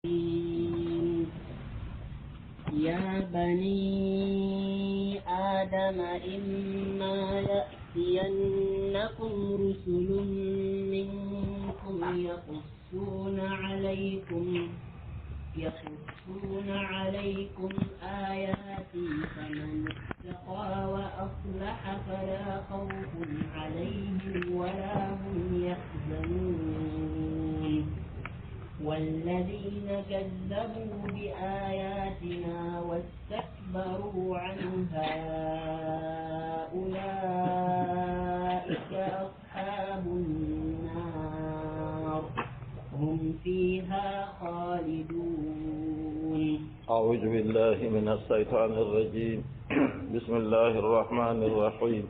يا بني آدم إما يأتينكم رسل منكم يقصون عليكم آياتي فمن اتقى وأصلح فلا خوف عليهم ولا هم يحزنون والذين كذبوا بآياتنا واستكبروا عنها أولئك أصحاب النار هم فيها خالدون. أعوذ بالله من الشيطان الرجيم. بسم الله الرحمن الرحيم.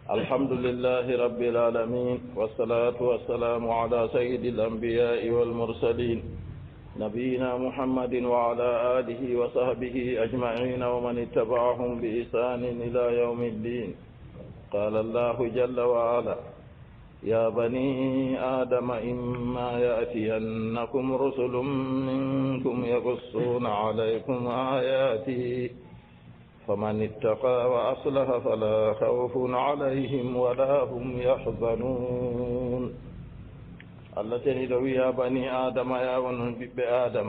الحمد لله رب العالمين والصلاة والسلام على سيد الأنبياء والمرسلين نبينا محمد وعلى آله وصحبه أجمعين ومن اتبعهم بإحسان إلى يوم الدين. قال الله جل وعلا: يا بني آدم إما يأتينكم رسل منكم يقصون عليكم آياتي فمن اتقى وأصلح فلا خوف عليهم ولا هم يحزنون. الله تنيدو يا بني آدم يا ونن بآدم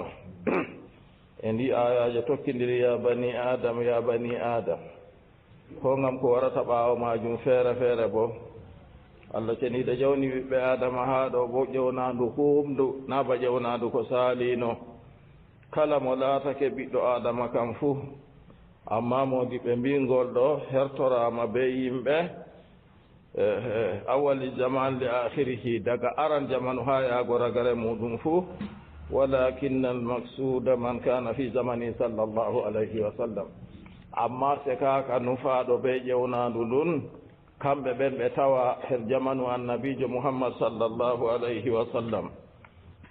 عندي آية تكندري يا بني آدم يا بني آدم هونغام كو ورata ɓaawo majum feere feere bo Allah teniɗo jawni ɓiɓɓe adama haa ɗo bo ƴewnandu humdu naaba ƴewnandu ko saalino kala mo laatake ɓiɗɗo adama kam fuu amma modiɓe mbingol ɗo hertorama be yimɓe awali zaman li akhirihi daga aran jamanu ha yaago ragare muɗum fuu walakinna almaksuda man kana fi zamani sallllahu alayhi wa sallam. amma se kaka nufaɗo be ƴewnandu ndun kamɓe ɓen ɓe tawa her jamanu annabijo muhammad sallllahu alayhi wa sallam.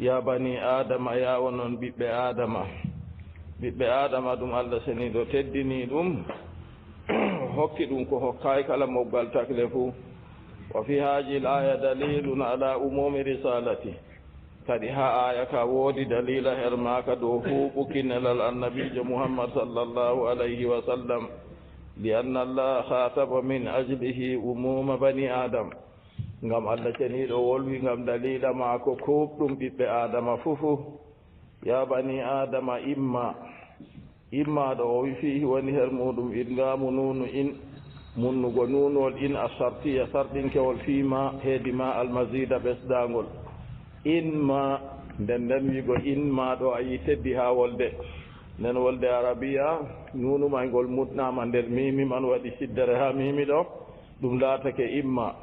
ya bani adama ya wonon ɓiɓɓe adama ɓiɓɓe adama ɗum allah seniɗo teddini ɗum hokki ɗum ko hokkay kala moggal takle fuu. wa fi haji l aya dalilun ala umumi risalati kadi ha aya ka woodi dalila her maka dow huɓukinelal annabijo muhammad sallllahu alayhi wa sallam li anna allah khataba min ajlihi umuma bani adam ngam allah seniɗo wolwi ngam dalila mako kuɓɗum ɓiɓɓe adama fufu. ya bani adama imma ɗo o wi fihi woni her muɗum idgamu nunu in munnugo nunol in a sartiya sarɗinkewol fima heedi ma almasida ɓesdagol inma nden wigo inma ɗo a yi teddi ha wolde nden wolde arabiya nunumay ngol mutnama nder mimi man waɗi siddere ha mimi ɗo ɗum laatake imma.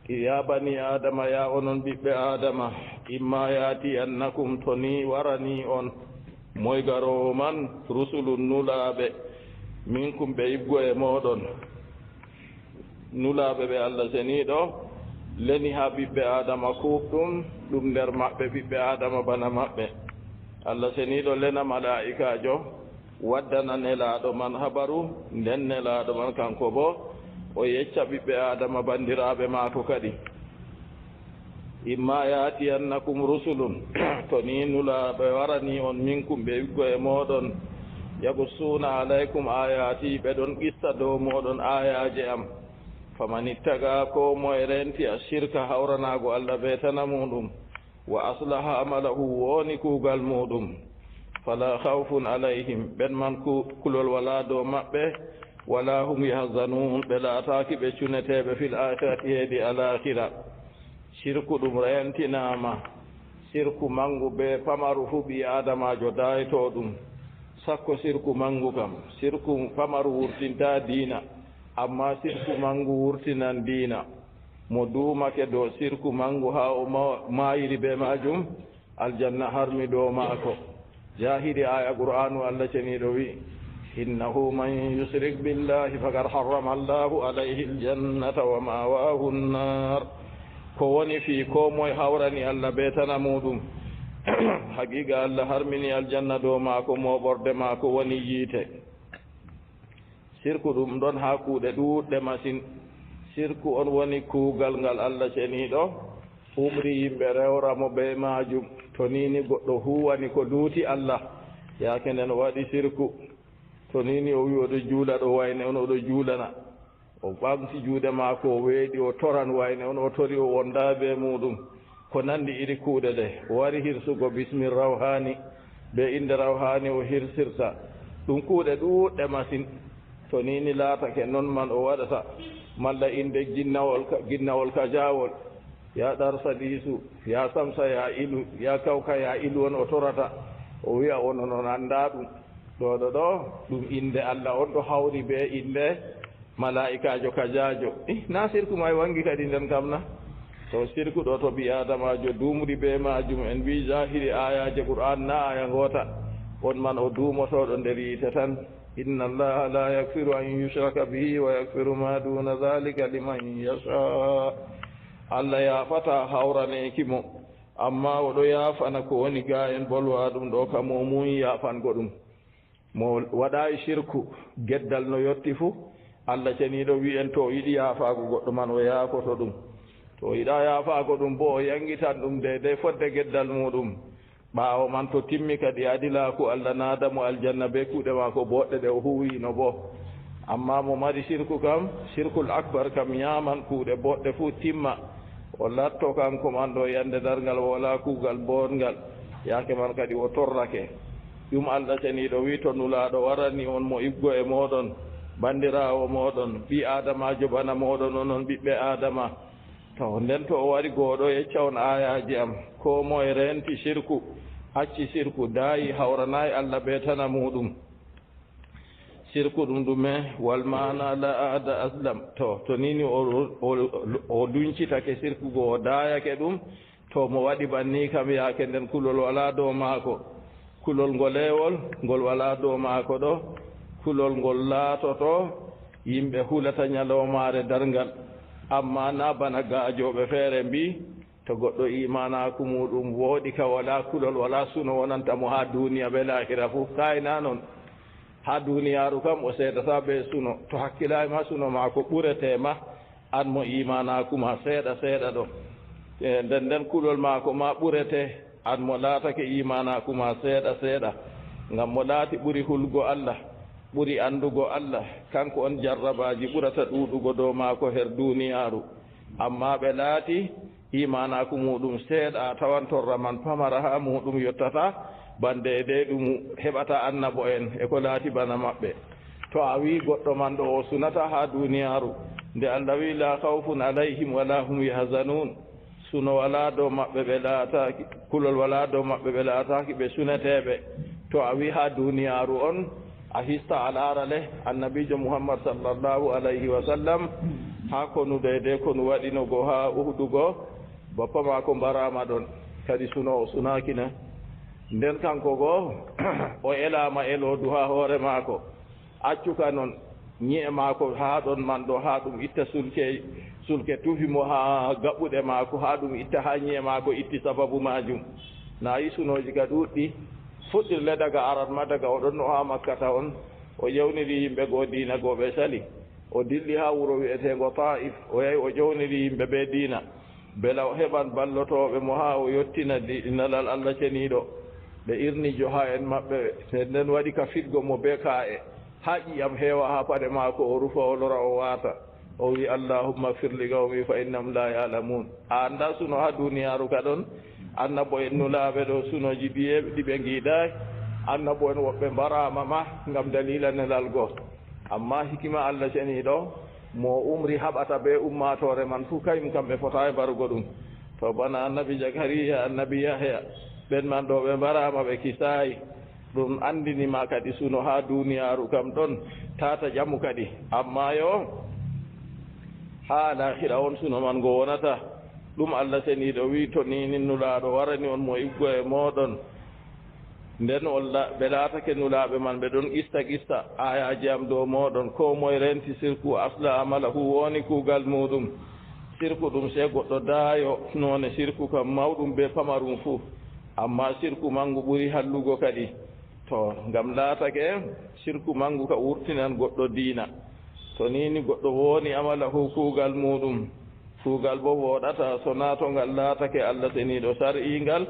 ya bani adama ya onon ɓiɓɓe adama imma yaati annakum to ni warani on moy garowo man rusulun nulaaɓe minkum ɓe yibgo e moɗon nulaaɓe ɓe allah seniɗo leni ha ɓiɓɓe adama kuɓɗum ɗum nder maɓɓe ɓiɓɓe adama bana maɓɓe. allah seniɗo lena malaikajo waddana nelaɗo man habaru nden nelaɗo man kanko bo o yecca ɓiɓɓe adama bandiraɓe maako kadi. imma yaatiyannakum rusulun to ni nulaaɓe warani on minkum ɓe wiggo e moɗon yagussuna alaykum ayati ɓeɗon qissa dow moɗon ayaji am faman ittaga ko moye renti a shirka hawranago allah betana muɗum wa aslaha amalahu woni kuugal muɗum fala khawfun alayhim ɓen man kulol wala dow maɓɓe wala hum yahzanun ɓe laataki ɓe cuneteɓe fil akhirati heedi alakhira. sirku ɗum rentinama sirku mangu be pamaru fu ɓi adamajo dayto ɗum sakko sirku mangu kam sirku pamaru wurtinta diina amma sirku mangu wurtinan diina mo duumake dow sirku mangu ha o mayiri be majum aljanna harmi dow maako. jahiri aya qur'anu allah ceniɗo wi innahu man yusrik billahi faqad harrama allahu alayhi aljannata wa mawahu nnar. ko woni fi ko moye hawrani allah betana muɗum haqiqa allah harmini aljanna dow maako moɓorde maako woni yiite. sirku ɗum ɗon ha kuuɗe ɗuɗɗe masin. sirku on woni kuugal ngal allah ceniɗo umri yimɓe rewramo ɓe majum to nini goɗɗo huwani ko luuti Allah yaake nden waɗi sirku to nini o wi oɗo juula ɗo wayne on oɗo juulana o ɓamti juuɗe maako o weeɗi o toran wayne on o tori o wonda be muɗum ko nandi iri kuuɗe ɗe o wari hirsugo bismi rawhani ɓe inde rawhani o hirsirta ɗum kuuɗe ɗuuɗɗe masine to nini laatake noon man o waɗata malla inde ginnawol ka jawol ya ɗarsa ɗiisu ya samsa ya ilu ya kawka ya ilu on o torata o wiya on onon annda ɗum ɗoɗo ɗo ɗum inde Allah on ɗo hawri be inde malaikajo kajajo na sirku ma wangi kadi nden kam na to sirku ɗo to ɓi adamajo duumri be majum en mbi zahiri ayaje qur'an na aya goota on man o duumotoɗo nder yite tan inna allaha la yakfiru an yushraka bihi wa yakfiru ma duna dhalika liman yasha Allah yafata hawraneki mo amma oɗo yafana ko woni ga en bolwa ɗum ɗo kam o mum yafango ɗum mo waɗa shirku geddal no yetti fuu Allah ceniɗo wi'en to yiɗi yafago goɗɗo man o yaafoto ɗum to yiɗa yaafago ɗum bo o yangitan ɗum de fodde geddal muɗum ɓaawo man to timmi kadi adilaku Allah naadamo aljanna be kuuɗe maako boɗɗe ɗe o huwino bo amma mo mari shirku kam shirkul akbar kam yaman kuuɗe boɗɗe fuu timma o latto kanko man ɗo yande dargal wala kuugal bongal yaake man kadi o torrake ɗum Allah ceniɗo wi to nulaɗo warani on mo iggo e moɗon bandirawo moɗon ɓi adamajo bana moɗon onon ɓiɓɓe adama to nden to o wari gooɗo yecca on ayaji am ko moye renti shirku acci shirku daayi hawranayi Allah ɓe tana muɗum shirku ɗum ɗume wal mana la ada aslam to nini o duncitake shirku go o daayake ɗum to mo waɗi banni kam yaake nden kulol wala dow maako kulol ngolewol ngol wala dow maako ɗo kulol ngol laatoto yimɓe hulata ñalawmaare darngal amma na bana gaajoɓe feere mbi to goɗɗo imanaku muɗum wooɗi ka wala kulol wala suno wonantamo ha duniya ɓe lahira fof kayna noon ha duniyaru kam o seedata ɓe suno to hakkilama suno ma ko ɓuretema an mo imanaku ma seeɗa seeɗa ɗo nden nden kulol mako ma ɓurete an mo laatake imanaku ma seeɗa seeɗa ngam mo laati ɓuri hulgo Allah ɓuri andugo Allah kanko on jarrabaji ɓurata ɗuɗugo dow maako her duniyaru amma ɓe laati imanaku muɗum seeɗa tawan torra man pamara ha muɗum yottata bande de ɗum heɓata annabo en e ko laati bana maɓɓe to a wi goɗɗo man ɗo o sunata ha duniyaru nde Allah wi la khawfun alayhim wala hum yahzanun suno wala dow maɓɓe ɓe laataki kulol wala dow maɓɓe ɓe laataki ɓe suneteɓe to a wi ha duniyaru on a hista alaara le annabijo muhammad sallallahu alayhi wa sallam ha konude de konu waɗinogo ha uhdugo bappa maako mbarama ɗon kadi suno o sunakina nden kanko goo o elama elodu ha hoore maako accuka noon ñi'e maako ha ɗon man ɗo ha ɗum itta sulke tufimo ha gaɓɓuɗe maako ha ɗum itta ha ñi'e maako itti sababu majum na yi sunoji ka ɗuɗɗi fuɗɗirle daga aratma daga oɗon no ha makkata on o ƴewniri yimɓe goo diina gooɓe sali o dilli ha wuro wi'etego Taif o yahi o ƴewniri yimɓe ɓe diina bela o heɓan ballotoɓe mo ha o yettina dinalal Allah ceniɗo ɓe irnijo ha en maɓɓe nden waɗi ka fitgo mo be ka'e ha ƴiyam heewa ha paɗe maako o rufa o lora o waata o wi allahumma firli gawmi fa innahum la ya'lamun a anda suno ha duniyaru ka ɗon annabo en nulaaɓe ɗo sunoji ɗiɓe ngiiɗaay annabo en woɓɓe mbarama ma ngam dalila nelal goo amma hikima Allah ceniɗo mo umri haɓata be ummatore man fuu kayum kamɓe fota e mbarugo ɗum to bana annabi Zakariya annabi Yahya ɓen man ɗo ɓe mbarama ɓe kisayi ɗum andinima kadi suno ha duniyaru kam ɗon tata ƴamu kadi amma yo ha lahira on suno man ngo wonata ɗum Allah ceniɗo wi to nini nulaɗo warani on mo iggo e moɗon nden ɓe laatake nulaɓe man ɓe ɗon qista ayaji am dow moɗon ko moye renti sirku asla amala hu woni kuugal muɗum sirku ɗum se goɗɗo daayo none sirku kam mawɗum be pamarum fuu amma sirku mangu ɓuri hallugo kadi to ngam laatake sirku mangu ka wurtinan goɗɗo diina to nini goɗɗo woni amala hu kuugal muɗum kuugal bo woɗata so naato ngal laatake Allah seniiɗo sar'ingal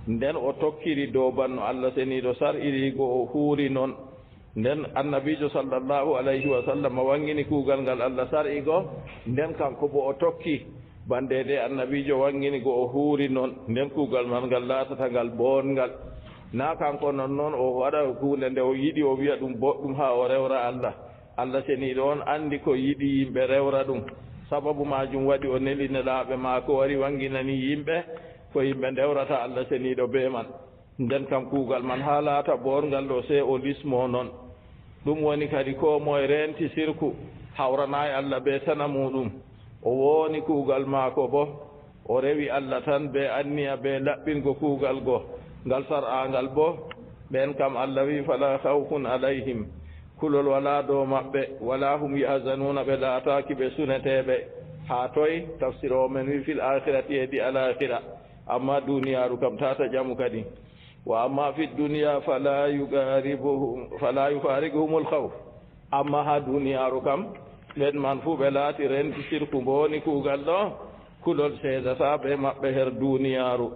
nden o tokkiri dow banno Allah seniiɗo sar'iri go o huuri noon nden annabijo sallllahu alayhi wa sallam wangini kuugal ngal Allah sar'i go nden kanko bo o tokki bandede annabijo wangini go o huuri noon nden kuugal man ngal laatata ngal boonngal na kanko noon o waɗa huunde nde o yiɗi o wiya ɗum boɗɗum haa o rewra Allah seniiɗo on anndi ko yiɗi yimɓe rewra ɗum sababu majum waɗi o nelinelaaɓe maako wari wanginani yimɓe ko yimɓe ndewrata Allah seniiɗo bee man nden kam kuugal man haa laata boorngal ɗo se o lismo noon ɗum woni kadi ko moye reenti sirku hawranayi Allah bee sana muɗum o wooni kuugal maako bo o rewi Allah tan bee anniya bee laɓɓingo kuugal go ngal sar'angal bo ɓen kam Allah wi fala hawfun alayhim kulol wala dow maɓɓe wala hum yahzanuna ɓe laataaki ɓe suneteeɓe haa toye tafsir o men wi fil akhirati edi alakhira amma duniyaaru kam tata jamu kadi wa amma fi duniya fala yufariguhumul khawf amma ha duniyaaru kam ɓen man fuu ɓe laati renti sirku mbooni kuugal ɗo kulol seedata ɓe maɓɓe her duniyaaru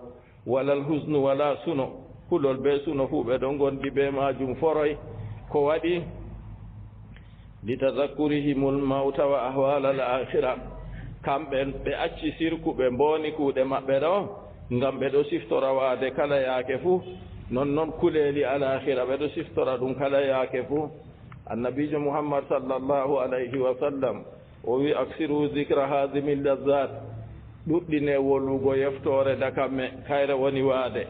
walal husnu wala suno kulol ɓe suno fuu ɓe ɗo gondi ɓe majum foroy ko waɗi litadakkurihimul mawta wa ahwala al akhira kamɓe ɓe acci sirku ɓe mbooni kuuɗe maɓɓe ɗo ngam ɓe ɗo siftora waade kala yaake fuu non kuleeli alakhira ɓe ɗo siftora ɗum kala yaake fuu annabijo muhammad sallllahu alayhi wa sallam o wi aksiru zicra hadimi llazat ɗuɗɗine wolugo yeftore dakamme kayre woni waade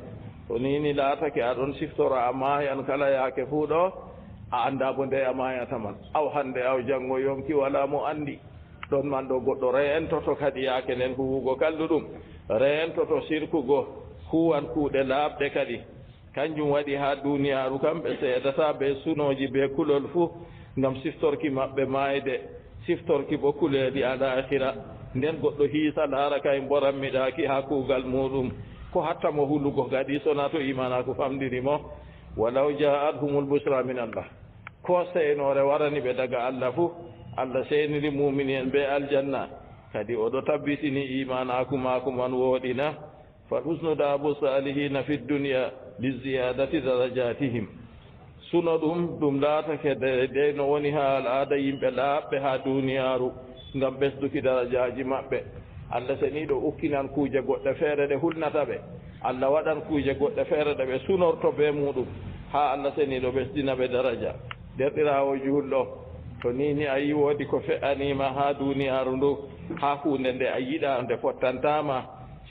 to nini laatake aɗon siftora a maayan kala yaake fuu ɗo a annda bo nde a maayataman aw hannde aw janngo yonki wala mo anndi ɗon man ɗo goɗɗo reentoto kadi yaake nden huwugo kalluɗum reentoto sirkugo huwan kuuɗe laaɓɗe kadi kanjum waɗi haa duuniyaaru kam ɓe seedata ɓe sunooji ɓe kulol fuu ngam siftorki maɓɓe maayde siftorki bo kuleeli alakhira nden goɗɗo hiisa laara kay mboranmiɗaaki haa kuugal muɗum ko hatta mo hulugo kadi sona to imanaku famɗirimo walaw ja'athumul busra min Allah ko seenore warani ɓe daga Allah fuu Allah seeniri mumini en ɓe aljanna kadi oɗo tabbitini imanaku maako man wooɗina fa husnu daabu salihina fi dunia liziyadati darajatihim suno ɗum laatake de no woni ha al'aada yimɓe laaɓɓe ha duniyaaru ngam ɓesduki darajaji maɓɓe Allah seniɗo ukkinan kuuje goɗɗe feere ɗe hulnata ɓe Allah waɗan kuuje goɗɗe feere ɗe ɓe sunorto be muɗum ha Allah seniɗo ɓesdina ɓe daraja derɗirawo julɗo to nini a yi woodi ko fe'anima ha duniyaaru ndu ha hunde nde a yiɗa nde fottantama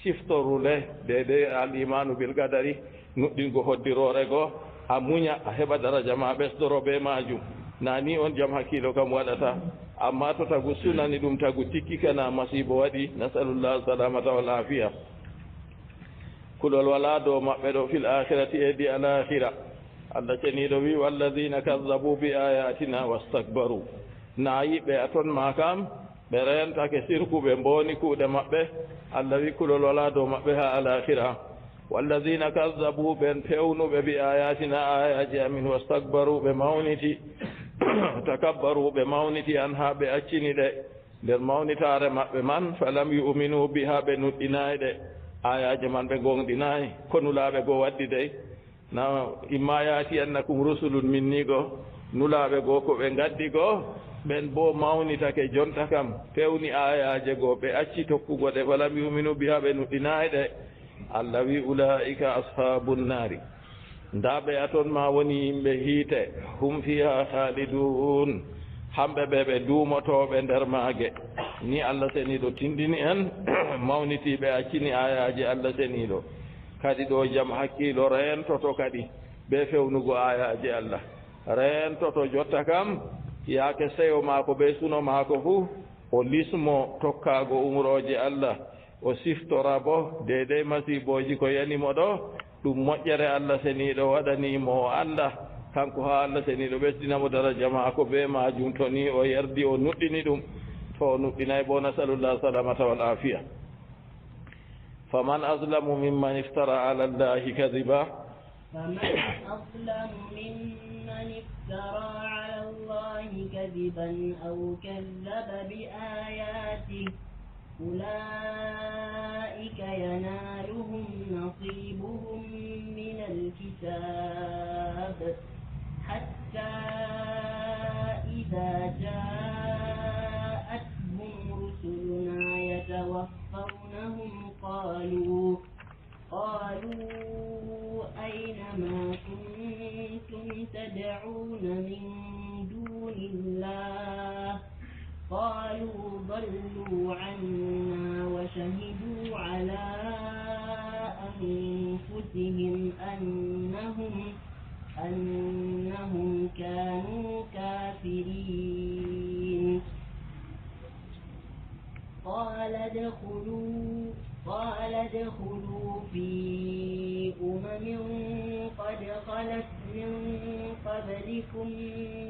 siftorule dede al imanu bil gadari nuɗɗingo hoddirore goo a muña a heɓa daraja ma ɓesdoro be majum nani on jaam hakkilo kam waɗata amma to tagu sunani ɗum tagu tikki kana masibo waɗi nasalullah salamata wal afiya kulol wala dow maɓɓe ɗo fil akhirati edi alakhira Allah ceniɗo wi walladina kazzabu bi ayatina wastakbaru na yiɓe a ton ma kam ɓe rentake sirku ɓe mboni kuuɗe maɓɓe Allah wi kulol wala dow maɓɓe ha alakhira walladina kazzabu ɓen pewnuɓe bi ayatina ayaji amin wastakbaru ɓe mawniti takabbaru ɓe mawniti an ha ɓe accini ɗe nder mawnitare maɓɓe man falam yuminu biha ɓe nuɗɗinayi ɗe ayaji man ɓe gonɗinayi ko nulaɓe goo waddi dey na imma yaati annakum rusulun minni goo nulaɓe goo ko ɓe gaddi goo ɓen bo mawnitake jonta kam pewni ayaje goo ɓe acci tokkugo ɗe falam yuminu biha ɓe nuɗɗinayi ɗe Allah wi ulaika ashabun nari ndaɓe aton ma woni yimɓe hiite hum fiha khalidun hamɓe ɓe ɓe duumotoɓe nder maage ni Allah seniɗo tindini en mawnitiɓe accini ayaji Allah seniɗo kadi ɗo jaam hakkilo rentoto kadi ɓe fewnugo ayaji Allah rentoto jotta kam yaake seyo maako ɓe suno maako fuu o lismo tokkago umroje Allah o siftora bo dedey masiboji ko yanimo ɗo ɗum moƴƴere Allah seniɗo waɗanimo o anda kanko ha Allah seniɗo ɓesdinamo daraja maako be majum to ni o yardi o nuɗɗini ɗum to o nuɗɗinay bo nasalullah salamata wal afiya faman aslamu mimman iftara ala llahi kadiba فمن أظلم ممن افترى على الله كذبا أو كذب بآياته أولئك ينالهم نصيبهم من الكتاب حتى إذا جاءتهم رسلنا يتوفونهم قالوا أين ما كنتم تدعون من دون الله قالوا ضلوا عنا وشهدوا على أنفسهم أنهم كانوا كافرين قال ادخلوا في قد خلت من قبلكم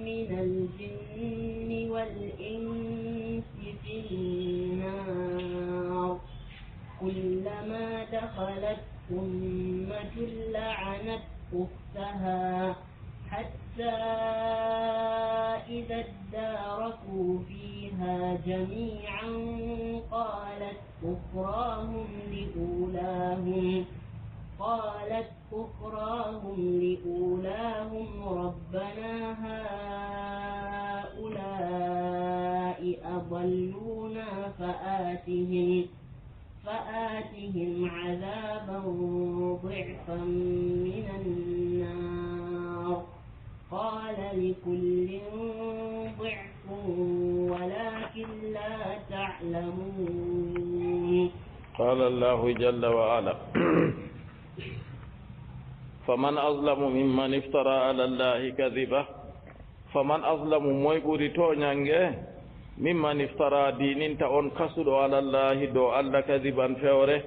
من الجن والإنس في النار كلما دخلت أمة لعنت أختها حتى إذا اداركوا فيها جميعا قالت أخراهم لأولاهم ربنا هؤلاء أضلونا فآتهم عذابا ضعفا من النار قال لكل ضعف ولكن لا تعلمون قال الله جل وعلا فمن أظلم ممن افترى على الله كذبا فمن أظلم موي تونيانغي ممن افترى دين تاون كسد على الله دو الله كذبا فوره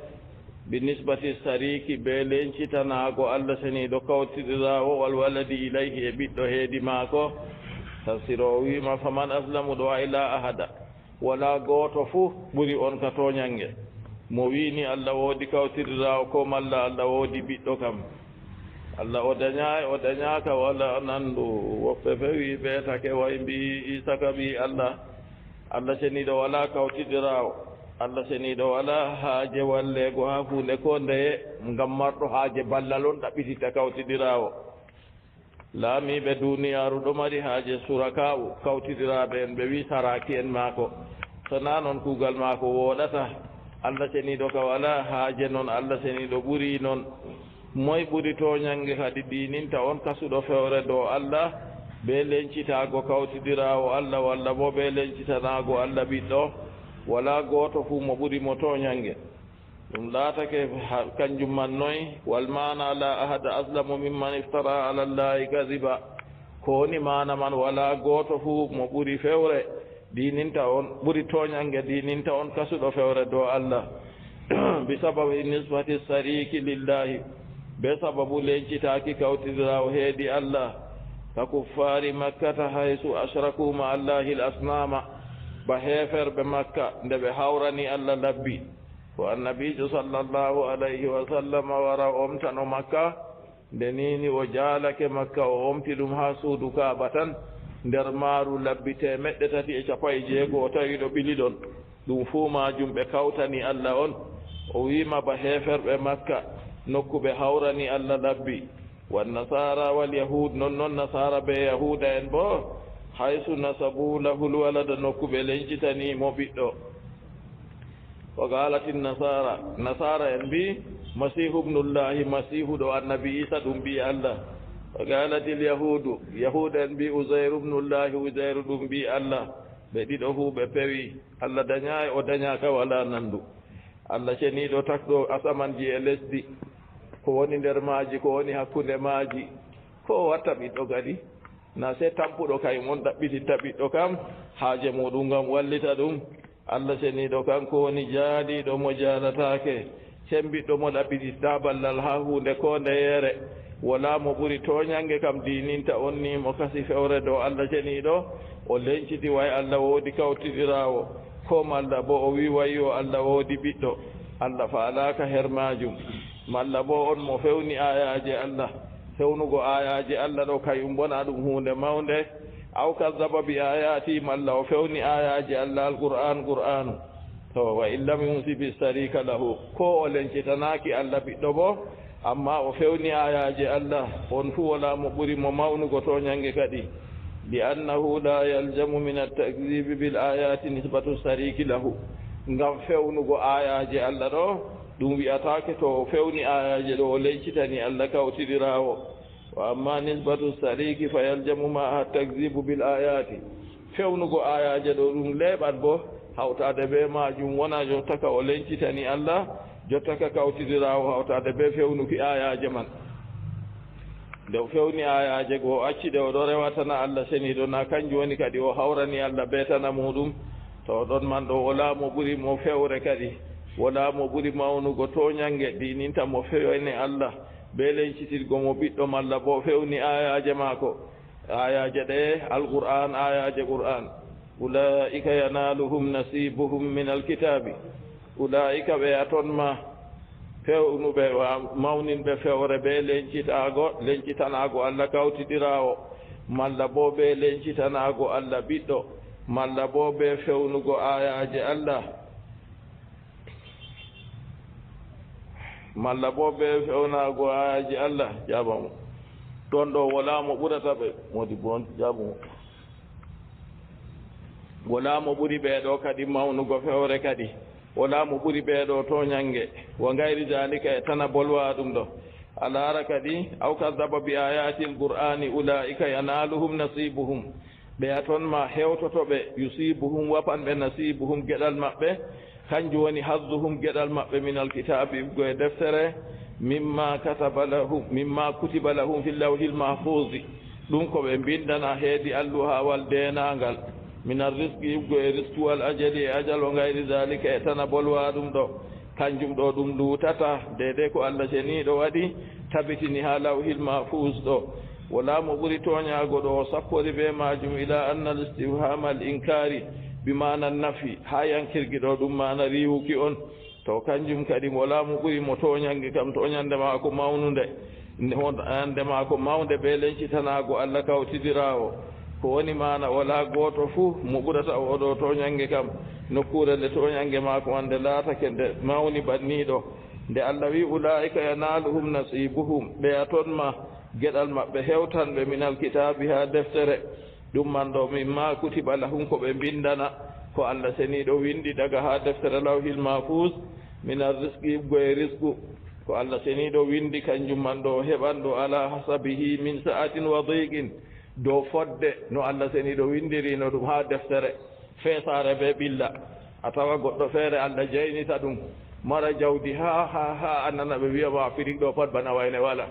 بالنسبة السريك بيلين تناغو الله سني دو كوتي والولد إليه بيدو هيدي ماكو تفسيروي ما فمن أظلم دو إلى أحد ولا غوتو فو بري أون كتونيانغي mo wini Allah woodi kawtirirawo ko malla Allah woodi ɓiɗɗo kam Allah o dañaka wala nandu woɓɓe fewi ɓeetake way mbi Isa ka ɓi Allah seniɗo wala kawtirirawo Allah seniɗo wala haaje wallego ha hunde ko ndeye ngam marɗo haaje ballal on ɗaɓɓititta kawtirirawo laamiɓe duniyaru ɗo mari haaje surakawu kawtiriraɓe en ɓe wi saraki en maako sona noon kuugal maako woɗata Allah seniɗo ka wala haaje noon Allah seniɗo ɓuri noon moy ɓuri toñange kadi ɗininta on kasuɗo fewre dow Allah be lencitago kawtidirawo Allah walla bo be lencitanago Allah ɓiɗɗo wala goto fu mo ɓuri mo toñange ɗum laatake kanjum man noy wal mana la ahada aslamu mimman iftara ala llahi kadiba ko woni mana man wala goto fu mo ɓuri fewre dininta on ɓuri toñange dininta on kasuɗo fewre dow Allah bisababi nisbati sariki lillahi be sababu lencitaki kawtidirawo heedi Allah ka kuffari makkata haysu ashraku ma allahi l asnama ba heeferɓe makka nde ɓe hawrani Allah labbi ko annabijo sallllahu alayhi wa sallam wara omtano makka nde nini o jaalake makka o omti ɗum ha suudu kaaba tan nder maaru labbi 350 o tawi ɗo ɓili ɗon ɗum fuu majum ɓe kawtani Allah on o wima ba heeferɓe makka nokkuɓe hawrani Allah labbi wannasara wal yahud non nasara ɓe yahuda en bo haysu nasabu lahul walada nokkuɓe lencitanimo ɓiɗɗo o galati nasara en mbi masihu ibnullahi masihu ɗo annabi isa ɗum mbi Allah o galati l yahuda en mbi usairu ibnullahi usairu ɗum mbi Allah ɓe ɗiɗo fu ɓe pewi Allah dañayi o dañaka wala nandu Allah ceniɗo takɗo asamanji e lesdi ko woni nder maaji ko woni hakkunde maaji ko watta ɓiɗɗo kadi na se tampuɗo kay mon ɗaɓɓititta ɓiɗɗo kam haaje muɗum ngam wallita ɗum Allah ceniɗo kanko woni jaaliɗo mo jaalatake sembiɗɗo mo ɗaɓɓititta ballal ha hunde ko ndeyere wala mo ɓuri toñange kam dininta on ni mo kasi fewre dow Allah ceniɗo o lenciti way Allah woodi kawtidirawo ko malla bo o wi wayyo Allah woodi ɓiɗɗo Allah faalaka her majum malla bo on mo fewni ayaji Allah fewnugo ayaji Allah ɗo kayum bona ɗum hunde mawnde aw kazzaba bi ayati malla o fewni ayaji Allah alqur'anu to wa illam yunsibi sarika lahu ko o lencitanaki Allah ɓiɗɗo bo amma o fewni ayaji Allah on fu wala mo ɓuri mo mawnugo toñange kadi li annahu la yaljamu min at-takdhibi bil ayati nisbatu sariki lahu ngam fewnugo ayaji Allah ɗo ɗum wi'atake to o fewni ayaji ɗo o lencitani Allah kawtidirawo wa amma nisbatu sariki fa yaljamu ma at-takdhibu bil ayati fewnugo ayaji ɗo ɗum leɓat bo hawtade be majum wona jottaka o lencitani Allah jottaka kawtidirawo hawtade be fewnuki ayaje man nde o fewni ayaje go accide oɗo rewatana Allah seniɗo na kanjum woni kadi o hawrani Allah betana muɗum to ɗon man ɗo wala mo ɓuri mo fewre kadi wala mo ɓuri mawnugo toñange ɗininta mo fewni Allah be lencitirgo mo ɓiɗɗo malla bo fewni ayaje maako ayaje ɗe alqur'an ayaje qur'an ulaika yanaluhum nasibuhum min alkitabi ulaika ɓe aton ma fewnuɓe mawninɓe fewre ɓe lencitanago Allah kawtidirawo malla bo ɓe lencitanago Allah ɓiɗɗo malla bo ɓe fewnugo ayaje Allah malla bo ɓe fewnago ayaji Allah jaɓamo ɗon ɗo wala mo ɓurata ɓe modi bon jaɓamo wala mo ɓuri ɓeeɗo kadi mawnugo fewre kadi wala mo ɓuri ɓeeɗo toñange wo gayri dalika e tana bolwa ɗum ɗo alara kadi aw kadaba bi ayati l qur'ani ulaika yanaluhum nasibuhum ɓe a toon ma hewtotoɓe yusibuhum wapanɓe nasibuhum geɗal maɓɓe kanjum woni hazzuhum geɗal maɓɓe min alkitabi go e deftere mimma kataba lahum mimma kutiba lahum fi llawhil mahfusi ɗum ko ɓe mbindana heedi alluhawal denangal min arrisqi ibgo e risque wal ajali e ajal o gayri dalika e tana bolwa ɗum ɗo kanjum ɗo ɗum lutata dede ko Allah ceniɗo waɗi tabitini ha lawhil mahfus ɗo wala mo ɓuri toñago ɗo o sappori be majum ila anna l istifhama al inkari bimana nafi ha yankirgi ɗo ɗum mana riwuki on to kanjum kadi wala mo ɓuri mo toñange kam toñande ma ko mawnude ande ma ko mawde be lencitanago Allah kawtidirawo ko woni mana wala goto fuu mo ɓurata oɗo toñange kam nokkure nde toñange mako ande laatake nde mawni banniɗo nde Allah wi ulaika yanaluhum nasibuhum ɓe a toon ma geɗal maɓɓe hewtanɓe min alkitabi ha deftere ɗum man ɗo mimma kutiba lahum ko ɓe mbindana ko Allah seniɗo windi daga ha deftere lawhil mahfus min arrisqi ibgo e risqu ko Allah seniɗo windi kanjum man ɗo heɓanɗo ala hasabihi min sa'atin wa diqin dow fodde no Allah seniɗo windirino ɗum ha deftere feesare be ɓilla a tawa goɗɗo feere Allah jaynita ɗum mara jawdi ha annana ɓe wiyama firig ɗo pat bana wayne wala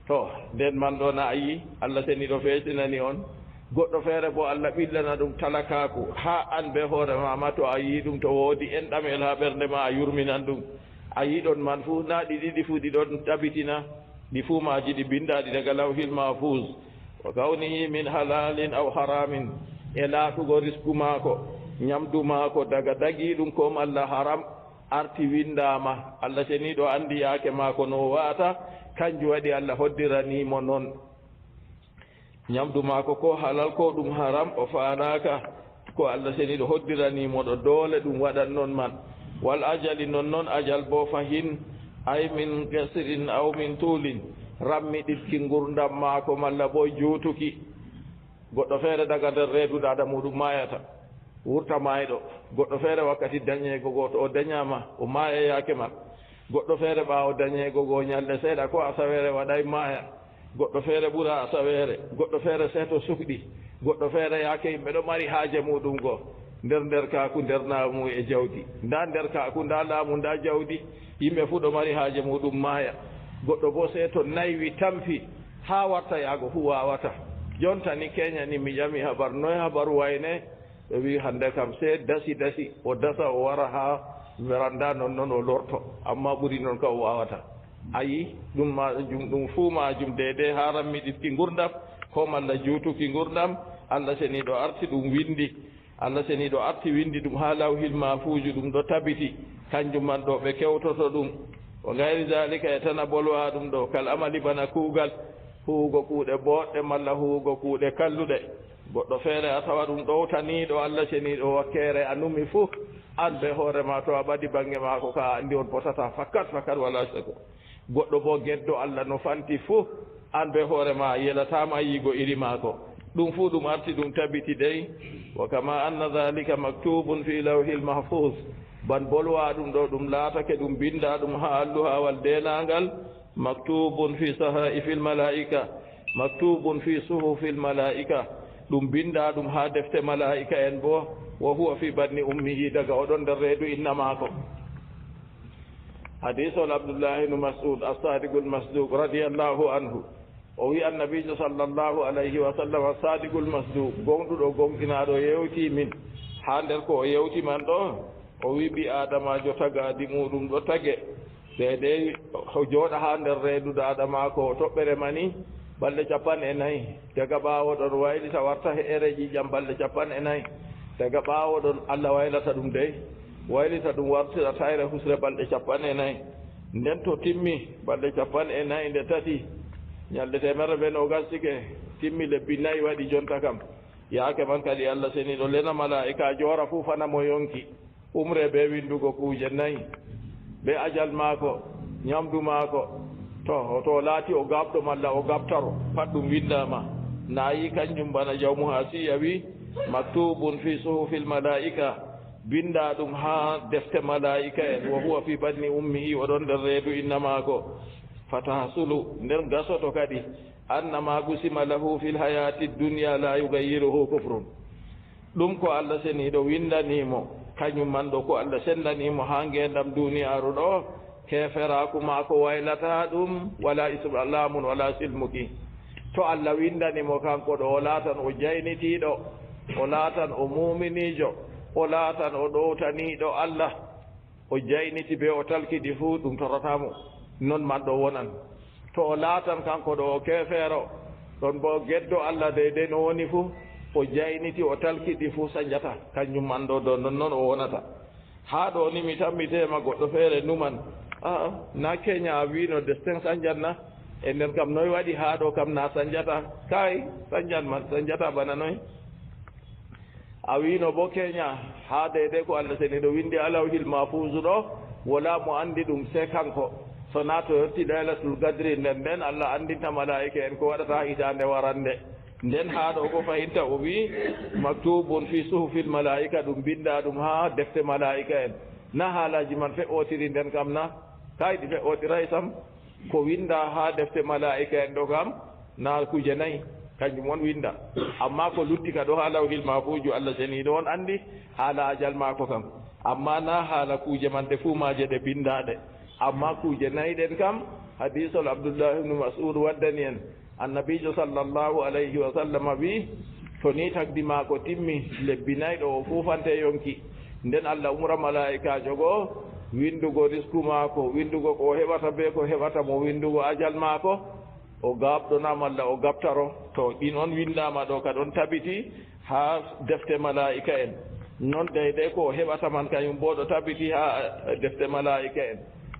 to nden man ɗo na ayi Allah seniɗo feesinani on goɗɗo feere bo Allah ɓillana ɗum talakaku ha an be hoore mama to a yi ɗum to woodi en ɗamel ha ɓernde ma a yurminan ɗum a yiɗon man fuu na ɗi ɗiɗi fuu ɗi ɗon tabitina ɗi fuu maji ɗi bindaɗi daga lawhil mahfus wa kawnihi min halalin aw haramin e laatugo risku maako ñamdu maako daga dagi ɗum ko malla haram arti windama Allah ceniɗo andi yaake maako no wata kanjum waɗi Allah hoddiranimo noon ñamdu maako ko halal ko ɗum haram o faanaka ko Allah seniɗo hoddiranimo ɗo doole ɗum waɗan noon man wal ajali noon ajal bo fahin ay min gasrin aw min tulin rammiɗitki gurdam maako malla bo juutuki goɗɗo feere daga nder reeduɗaɗa muɗum mayata wurta mayɗo goɗɗo feere wakkati dañeego goo to o dañama o maaya yaake man goɗɗo feere ɓaawo dañeego goo ñalde seeɗa ko asawere waɗay maaya goɗɗo feere ɓura asawere goɗɗo feere seeto sukɗi goɗɗo feere yaake yimɓe ɗo mari haaje muɗum goo nder kaaku nder laamu e jawdi nda nder kaaku nda laamu nda jawdi yimɓe fuu ɗo mari haaje muɗum maaya goɗɗo bo seeto naywi tampi ha warta yaago fu wawata jontani keñani mi ƴami habar noye habaru wayne ɓe wi hande kam se dasi o dasa o wara ha veranda noon o lorto amma ɓuri noon ka o wawata ayi ɗum majum ɗum fuu majum dede ha rammiɗitki gurdam ko malla juutuki gurdam Allah seniɗo arti ɗum windi Allah seniɗo arti windi ɗum ha lawhil mahfuju ɗum ɗo tabiti kanjum man ɗo ɓe kewtoto ɗum o gayri dalika e tana bolwa ɗum ɗo kal amali bana kuugal huugo kuuɗe boɗɗe malla huugo kuuɗe kalluɗe goɗɗo feere a tawa ɗum ɗowtaniɗo Allah ceniɗo wakkere a numi fuu an ɓe hoorema to a ɓaɗi bange maako ka andi on potata fakkat wala sago goɗɗo bo geddo Allah no fanti fuu an ɓe hoorema yelatama yiigo iri maako ɗum fuu ɗum arti ɗum tabiti dey wa kama anna dhalika maktubun fi lawhil mahfuz ban bolwa ɗum ɗo ɗum laatake ɗum binda ɗum ha alluhawal denangal maktubun fi sahaifil malaika maktubun fi suhufil malaika ɗum binda ɗum ha defte malaika en bo wa huwa fi badni ummihi daga oɗon nder reedu inna maako hadisol abdoullahi ibnu mas'ud as-sadiqul masduq radiyallahu anhu o wi annabijo sallllahu alayhi wa sallam as-sadiqul masduq gonɗuɗo gonɗinaɗo yewti min ha nder ko o yewti man ɗo o wi ɓi adamajo tagadi muɗum ɗo tage deydey o jooɗa ha nder reedude adamako o toɓɓere mani balɗe 40 daga ɓaawo ɗon waylita warta he ereji jam balɗe 40 daga ɓaawo ɗon Allah waylata ɗum dey waylita ɗum wartira tayre husre balɗe 40 nden to timmi balɗe 40 nde tati ñalde 120 timmi lebbi 4 waɗi jonta kam yaake man kadi Allah seniɗo lena malaika joora fuu fana mo yonki umre be windugo kuuje 4 be ajal maako ñamdu maako to laati o gaɓɗo malla o gaɓtaro pat ɗum windama naayi kanjum bana jawmu ha siya wi maktubun fi suhufil malaika binda ɗum ha defte malaika en wa huwa fi badni ummihi oɗon nder reedu inna maako fatahsulu nden gasoto kadi annama gusima lahu fil hayati dunya la yugayiruhu kufrun ɗum ko Allah seniɗo windanimo kañum man ɗo ko Allah sendanimo ha ngendam duniyaru ɗo keferaku ma ko waylata ɗum wala islamun wala silmuki to Allah windanimo kanko ɗo o laatan o jaynitiɗo o laatan o muminijo o laatan o ɗowtaniɗo Allah o jayniti be o talkidi fuu ɗum torotamo non man ɗo wonan to o laatan kanko ɗo o kefeero ɗon bo geddo Allah deydey no woni fuu o jayniti o talkidi fuu sañjata kañum man ɗo ɗo non o wonata ha ɗo ni mi tammiteema goɗɗo feere numan na keña a wino destin sañjatna e nden kam noy waɗi ha ɗo kam na sañjata kay sañjat man sañjata bana noy a wino bo keña ha deydey ko Allah seni ɗo windi alawhil mafuzu ɗo wala mo andi ɗum se kanko so na to yetti laylatul gadri nden Allah andinta malaika en ko waɗata hitande warande nden ha ɗo ko fayinta o wi maktubun fi suhufil malaika ɗum binda ɗum ha defte malaika en na haalaji man fe'otiri nden kam na kayɗi fe'otiray sam ko winda ha defte malaika en ɗo kam na kuje 4 kanjum won winda amma ko lutti ka ɗo ha lawhil mafuju Allah seniɗo on andi haala ajal mako kam amma na haala kuje man ɗe fuumaje ɗe bindaɗe amma kuje 4 ɗen kam hadisol abdoullahi ibnu mas'ud waddani en annabijo sallllahu alayhi wa sallam wi to ni tagdi mako timmi lebbi 4 ɗo o fufante yonki nden Allah umra malaikajo goo windugo risku maako windugo ko heɓata be ko heɓata mo windugo ajal maako o gaɓɗonam Allah o gaɓtaro to ɗin on windama ɗo ka ɗon tabiti ha defte malaika en non deydey ko heɓata man kañum bo ɗo tabiti ha defte malaika en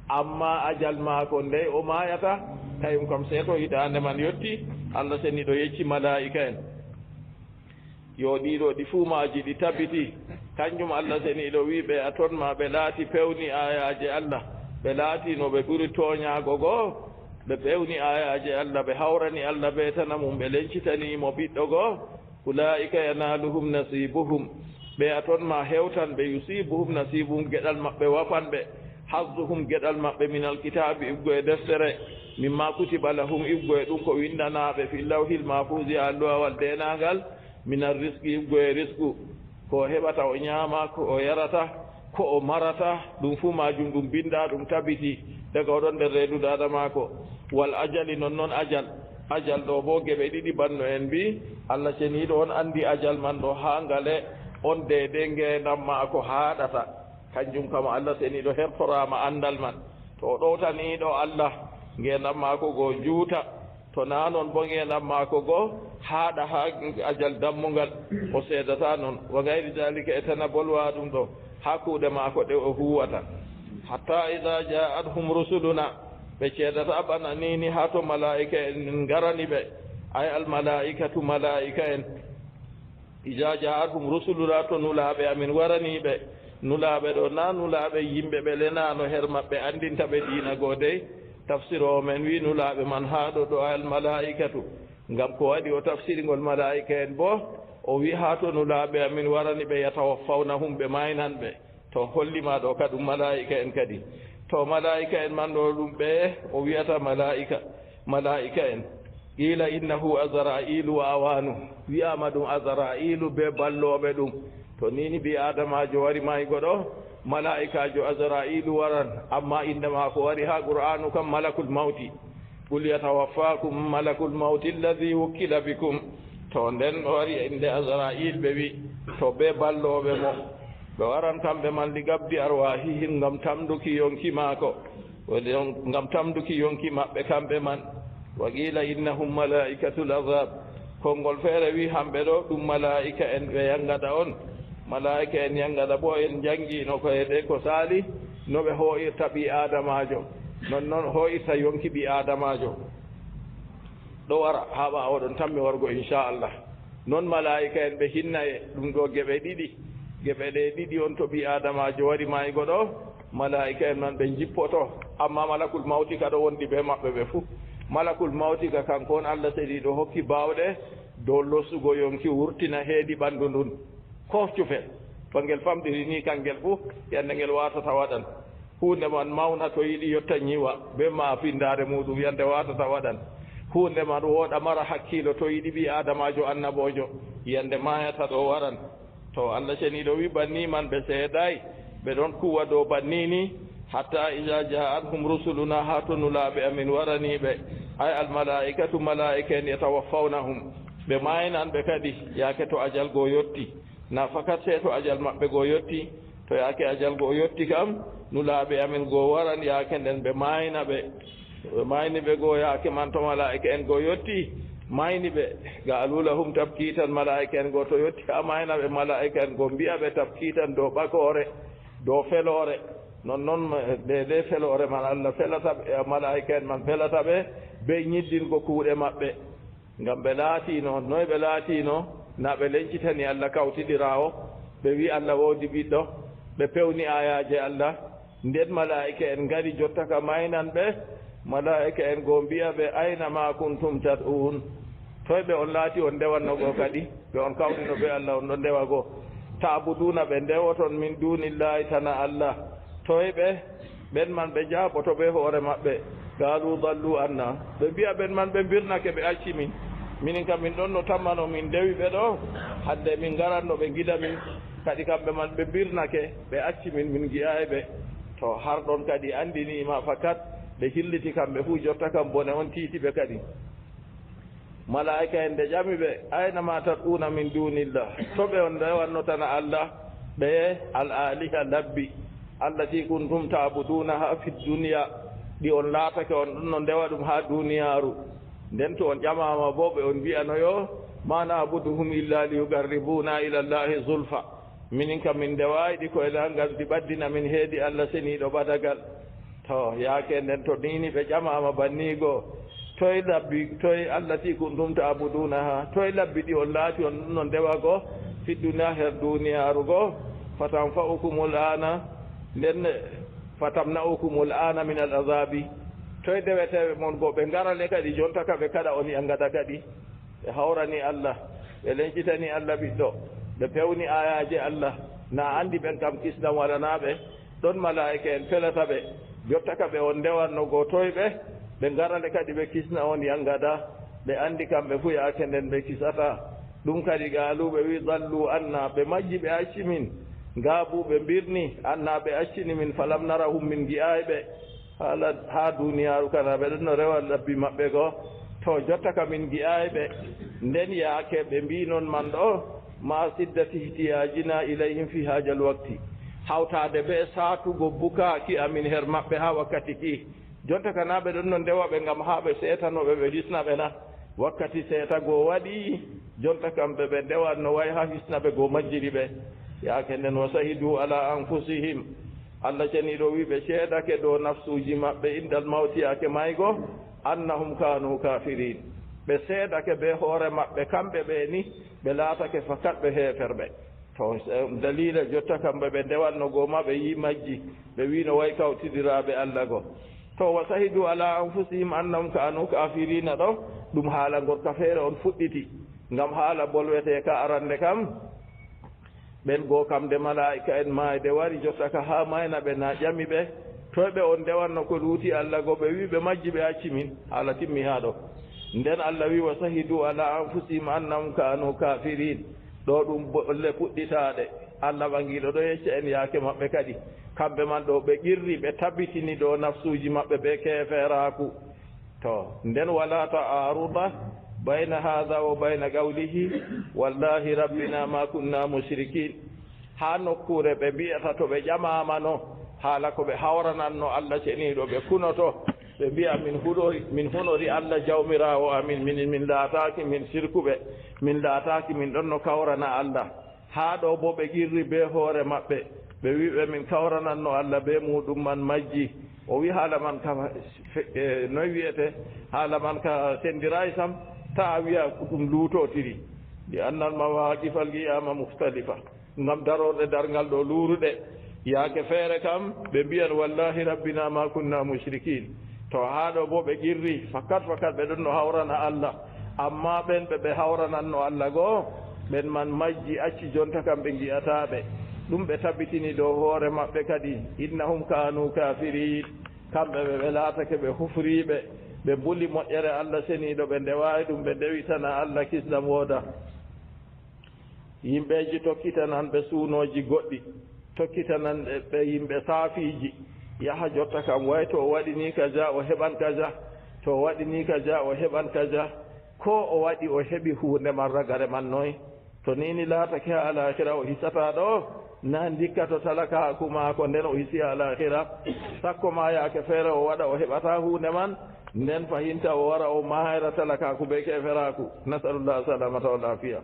amma ajal maako nde o mayata kañum kam seeto hitande man yetti Allah seni ɗo yecci malaika en yo ɗiɗo ɗi fuumaji ɗi tabiti kanjum Allah seniɗo wi ɓe a toon ma ɓe laati pewni ayaji Allah ɓe laati no ɓe ɓuri toñago goo ɓe ɓewni ayaji Allah ɓe hawrani Allah ɓe tana mum ɓe lencitanimo ɓiɗɗo goo ulaika yanaluhum nasibuhum ɓe a toon ma hewtan ɓe yusibuhum nasibuhum geɗal maɓɓe wafanɓe hazzuhum geɗal maɓɓe minal kitabi ibgo e deftere mimma kutiba lahum ibgo e ɗum ko windanaɓe fi lawhil mafusi alluwawal denangal minal riski ibgo e risku ko heɓata o ñaama ko o yarata ko o marata ɗum fuu majum ɗum binda ɗum tabiti daga oɗon nder reedude adamako wal ajali nonnoon ajal ɗo bo geɓe ɗiɗi banno en mbi Allah ceniɗo on andi ajal man ɗo ha ngale on deydey ngendam ma ko haaɗata kanjum kam Allah seniɗo hertorama andal man to o ɗowtaniɗo Allah ngendam mako goo juuta to na noon bo ngendam mako goo haaɗa ha ajal dammugal o seedata noon wa gayri dalika e tana bolwa ɗum ɗo ha kuuɗe maako ɗe o huwata hatta ida ja'athum rusuluna ɓe ceedata ɓana nini ha to malaika en garani ɓe ay al malaikatu malaika en ida ja'athum rusuluna to nulaɓe amin waraniɓe nulaaɓe ɗo na nulaaɓe yimɓe ɓe lenaano her maɓɓe anndinta ɓe diina goo dey tafsir o men wi nulaaɓe man haa ɗo ɗo al malaikatu ngam ko waɗi o tafsirigol malaika en boo o wi haa to nulaaɓe amin warani ɓe yatawaffawna ɓe maynanɓe to hollima ɗo ka ɗum malaika en kadi to malaika en man ɗo ɗum ɓe o wiyata malaika en qila innahu azrailu wa awanu wiyama ɗum azrailu be balloɓe ɗum to nini mbi adamajo wari maygo ɗo malaikajo azrailu waran amma inde ma ko wari ha qur'anu kam malakul mawti qul yatawaffakum malakul mawti alladi wukkila bikum to nden wari inde azrail ɓe wi to be balloɓe mo ɓe waran kamɓe man li gabdi arwahihim ngam tamduki yonki maako ngam tamduki yonki maɓɓe kamɓe man wa qila innahum malaikatul azab konngol feere wi hamɓe ɗo ɗum malaika en ɓe yangata on malaika en yangata bo en jangino ko heɗe ko saali no ɓe hoyirta ɓi adamajo nonnoon hoyirta yonki ɓi adamajo ɗo wara ha ɓawoɗon tammi wargo inchallah noon malaika en ɓe hinna e ɗum ɗo geɓe ɗiɗi on to ɓi adamajo wari maygo ɗo malaika en man ɓe jippoto amma malakul mawti ka ɗo wondi ɓe maɓɓe ɓe fuu malakul mawti ka kanko on allah seeɗiɗo hokki bawɗe dow losugo yonki wurtina heedi ɓanndu ndun kofcufel to ngel famɗiri ni kangel fuu yande ngel watata waɗan hunde man mawna to yiɗi yotta ñiwa be ma findare muɗum yande watata waɗan hunde man wooɗa mara hakkilo to yiɗi ɓi adamajo annabojo yande mayata ɗo waran to allah ceniɗo wi banni man ɓe seedayi ɓe ɗon kuwa dow bannini hatta ida ja'athum rusuluna ha to nulaaɓe amin waraniɓe ay almalaikatu malaika en yatawaffawnahum ɓe maynanɓe kadi yaake to ajal goo yetti na fakat se to ajal maɓɓe goo yetti to yaake ajal goo yetti kam nulaaɓe amin goo waran yaake nden ɓe mayna ɓe mayni ɓe goo yaake man to malaika en goo yetti mayni ɓe ga alulahum tabkitan malaika en goo to yetti ha mayna ɓe malaika en goo mbiya ɓe tabkitan dow ɓakore dow felore noon de felore man allah felata ɓe malaika en man felata ɓe be ñiddingo kuuɗe maɓɓe ngam ɓe laatino noy ɓe laatino na ɓe lencitani allah kawtiɗira o ɓe wi allah woodi ɓiɗɗo ɓe pewni ayaje allah nden malaika en ngari jotta ka maynan ɓe malaika en goo mbiya ɓe ayna ma kuntum tad'un toye ɓe on laati on ndewanno goo kadi ɓe on kawɗino ɓe allah on ɗo ndewa goo taabuduna ɓe ndewoton min dunillahi tana allah toye ɓen man ɓe jaaɓoto ɓe hoore maɓɓe gaalu dallu anna ɓe mbiya ɓen man ɓe mbirnake ɓe acci min minin kam min ɗon no tammano min ndewi ɓe ɗo hadde min ngaratno ɓe gida min kadi kamɓe man ɓe mbirnake ɓe acci min giyayi ɓe to har ɗon kadi andinima fakat ɓe hilliti kamɓe fuu jotta kam bone on tiiti ɓe kadi malaika en nde ƴami ɓe aynama tad'una min dunillah to ɓe on ndewanno tana allah ɓe al aliha labbi allati kuntum ta'budunaha fi dunya ɗi on laatake on ɗum no ndewa ɗum ha duniyaru nden to on ƴamama bo ɓe on mbiyanoyo ma na'buduhum illa liyuqarribuna ila llahi zulfa minin kam min ndewayi ɗi koye ngal ɗi ɓaddina min heedi allah seniɗo ɓadagal to yaake nden to nini ɓe ƴamama bannigo toye labbi toye allati kuntum ta'budunaha toye labbi ɗi on laati on ɗum no ndewa go fi dunya her duniyaru go fatanfa'ukumul ana nden fatamna'ukumul ana min al azabi toye deweteɓe mon go ɓe ngarale kadi jonta ka ɓe kaɗa on yangata kadi ɓe hawrani allah ɓe lencitani allah ɓiɗɗo ɓe pewni ayaji allah na andi ɓen kam kisnam waɗanaɓe ɗon malaika en felata ɓe jotta ka ɓe on ndewanno go toye ɓe ngarale kadi ɓe kisna on yangada ɓe andi kamɓe fuu yaake nden ɓe kisata ɗum kadi gaaluɓe wi dallu anna ɓe majji ɓe acci min ngaabu ɓe mbirni anna ɓe accini min falam narahum min gi'ayi ɓe haala ha duniyaru kana ɓe ɗon no rewa labbi maɓɓe go to jotta ka min gi'ayi ɓe nden yaake ɓe mbi noon man ɗo ma siddati ihtiyajina ilayhim fi hajal wakti hawtade ɓe saatugo bukaki amin her maɓɓe ha wakkati ki jonta kana ɓe ɗon no ndewa ɓe ngam ha ɓe seetanoɓe ɓe hisna ɓe na wakkati seeta goo waɗi jonta kamɓe ɓe ndewan no way ha hisna ɓe goo majjiri ɓe yaake nden wa sahidu ala anfusihim allah ceniɗo wi ɓe seedake dow nafsuji maɓɓe indal mawti yaake maygo annahum kanu kafirin ɓe seedake be hoore maɓɓe kamɓe ɓe ni ɓe laatake fakat ɓe heeferɓe to dalila jotta kamɓe ɓe ndewanno goo ma ɓe yi majji ɓe wino way kawtidiraɓe Allah go to wa sahidu ala anfusihim annahum kanu kafirina ɗo ɗum haala gorka feere on fuɗɗiti ngam haala bolwete ka arande kam ɓen goo kam de malaika en maayde wari jotta ka ha mayna ɓe na ƴami ɓe toyɓe on ndewanno ko luuti Allah go ɓe wi ɓe majji ɓe acci min haala timmi ha ɗo nden Allah wi wa sahidu ala anfusihim annahum kanu kafirin ɗo ɗum bolle puɗɗitaɗe Allah ɓangiɗo ɗo yecca en yaake maɓɓe kadi kamɓe man ɗo ɓe qirri ɓe tabbitini ɗo nafsuji maɓɓe ɓe keferaku to nden wala ta'aruda bayna hadha wa bayna qawlihi wallahi rabbina ma kunna mushrikin ha nokkure ɓe mbiyata to ɓe ƴamamano haala ko ɓe hawrananno Allah ceniɗo ɓe kunoto ɓe mbiya min hunori Allah jawmirawo amin min laataki min sirkuɓe min laataki min ɗon no kawrana Allah haa ɗo bo ɓe qirri be hoore maɓɓe ɓe wiɓe min kawrananno Allah be muɗum man majji o wi haala man ka noy wiyete haala man ka sendiray sam ta wiya ɗum luutotiri li annal mawaqifal qiyama muhtalifa ngam darorɗe darngal ɗo luuruɗe yaake feere kam ɓe mbiyan wallahi rabbina ma kunna mushrikin to haa ɗo bo ɓe qirri fakat ɓe ɗon no hawrana Allah amma ɓen ɓe hawrananno Allah goo ɓen man majji acci jonta kam ɓe ngi'ataɓe ɗum ɓe tabbitini dow hoore maɓɓe kadi innahum kanu kafirin kamɓe ɓe laatake ɓe hufriɓe ɓe mbuli moƴƴere Allah seniɗo ɓe ndewawi ɗum ɓe ndewitana Allah kisdam wooda yimɓeji tokkitanan ɓe suunoji goɗɗi tokkitanan ɓe yimɓe saafiji yaha jotta kam way to o waɗini kaja o heɓan kaja to o waɗini kaja o heɓan kaja ko o waɗi o heɓi hunde man ragare man noy to nini laatake ha alahira o hisata ɗo na ndikka to talakaku maako nden o hisi alahira sakko ma yaake feere o waɗa o heɓata hunde man nden fahinta o wara o mahayra talakaku ɓe keferaku nasalullah salamata wa lafiya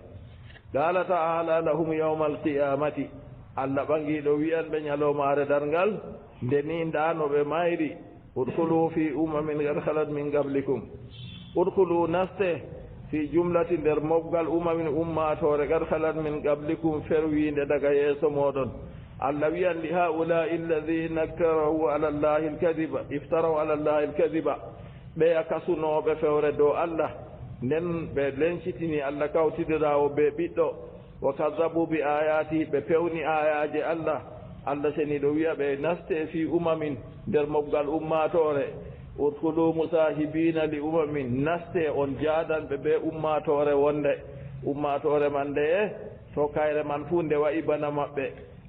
qala taala lahum yawma alqiyamati Allah ɓangiɗo wiyan ɓe ñalomare darngal nde ni ndano ɓe mayri udkhulu fi umamin qad khalat min qablikum udkhulu naste fi jumlati nder mofgal umamin ummatore qad khalat min qablikum ferwinde daga yeeso moɗon Allah wiyan li haula'i alladhina iftaraw ala allahi alkadiba ɓeya kasunoɓe fewre dow Allah nden ɓe lencitini Allah kawtidirawo ɓe ɓiɗɗo wa kadzabu bi ayati ɓe pewni ayaji Allah seniɗo wiya ɓe naste fi umamin nder mofgal ummatore udkhulu musahibina li umamin naste on jaadanɓe ɓe ummatore wonde ummatore man nde to kayre man fuu nde wayi bana maɓɓe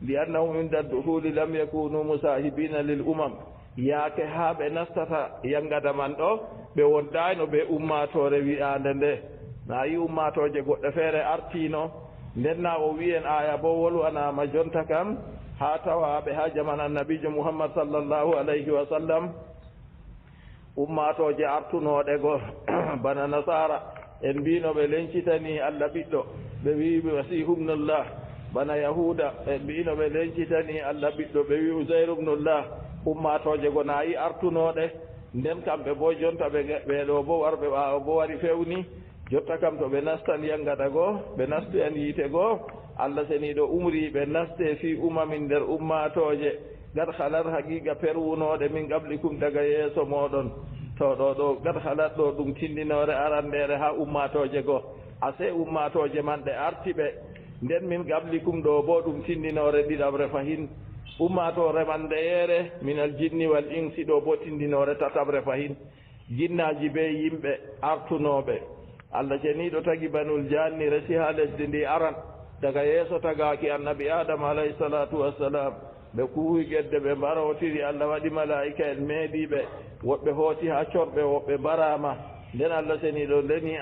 li annahum inda duhuli lam yakunu musahibina lil umam yaake ha ɓe nastata yangada man ɗo ɓe wondayno ɓe ummatore wi'ande nde na yi ummatoje goɗɗe feere artino nden na o wiyen aya bo wolwanama jonta kam ha tawaɓe ha jaman annabijo Muhammad sallllahu alayhi wa sallam ummatoje artunoɗe go bana nasara en mbino ɓe lencitani Allah ɓiɗɗo ɓe wi masihubnullah bana yahuda en mbino ɓe lencitani Allah ɓiɗɗo ɓe wi usairubnullah ummatoje go nayi artunoɗe nden kamɓe bo jonta ɓeɗo bo warɓe ɓawo bo wari fewni jotta kam to ɓe nastan yangada goo ɓe nastu en yiite goo Allah seniɗo umri ɓe naste fi umamin nder ummatoje gad halat haqiqa perwunoɗe min qablikum daga yeeso moɗon to ɗo gad halat ɗo ɗum tindinore arandere ha ummatoje goo ase ummatoje man ɗe artiɓe nden min qablikum ɗo bo ɗum tindinore ɗiɗabre fahin ummatore man ndeyere minal jinni wal insi ɗo bo tindinore tatabre fahin jinnaji be yimɓe artunoɓe Allah ceniɗo tagi banul janni resi ha lesdi ndi aran daga yeeso tagaki annabi adama alayhi salatu wassalam ɓe kuwi gedde ɓe mbarotiri Allah waɗi malaika en meeɗiɓe woɓɓe hooti ha corɓe woɓɓe mbarama nden Allah seniɗo leni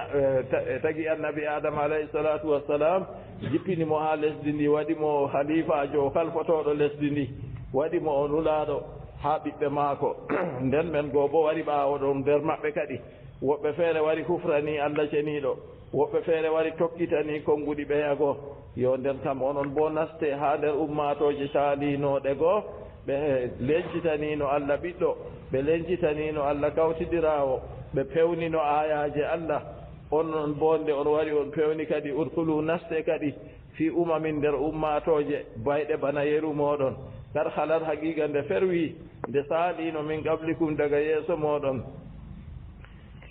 tagi annabi adama alayhi salatu wassalam jippinimo ha lesdi ndi waɗimo halifajo o kalfotoɗo lesdi ndi waɗimo o nulaɗo ha ɓiɓɓe maako nden men goo bo wari ɓawo ɗon nder maɓɓe kadi woɓɓe feere wari hufrani Allah ceniɗo woɓɓe feere wari tokkitani konnguɗi ɓeyago yo nden kam onon bo naste ha nder ummatoje saalinoɗe goo ɓe lencitanino Allah ɓiɗɗo ɓe lencitanino Allah kawtidirawo ɓe pewnino ayaje Allah onon bo nde on wari on pewni kadi urkulu naste kadi fi umamin nder ummatoje bayɗe bana yeru moɗon kar halat haqiqa nde ferwi nde saalino min qablikum daga yeeso moɗon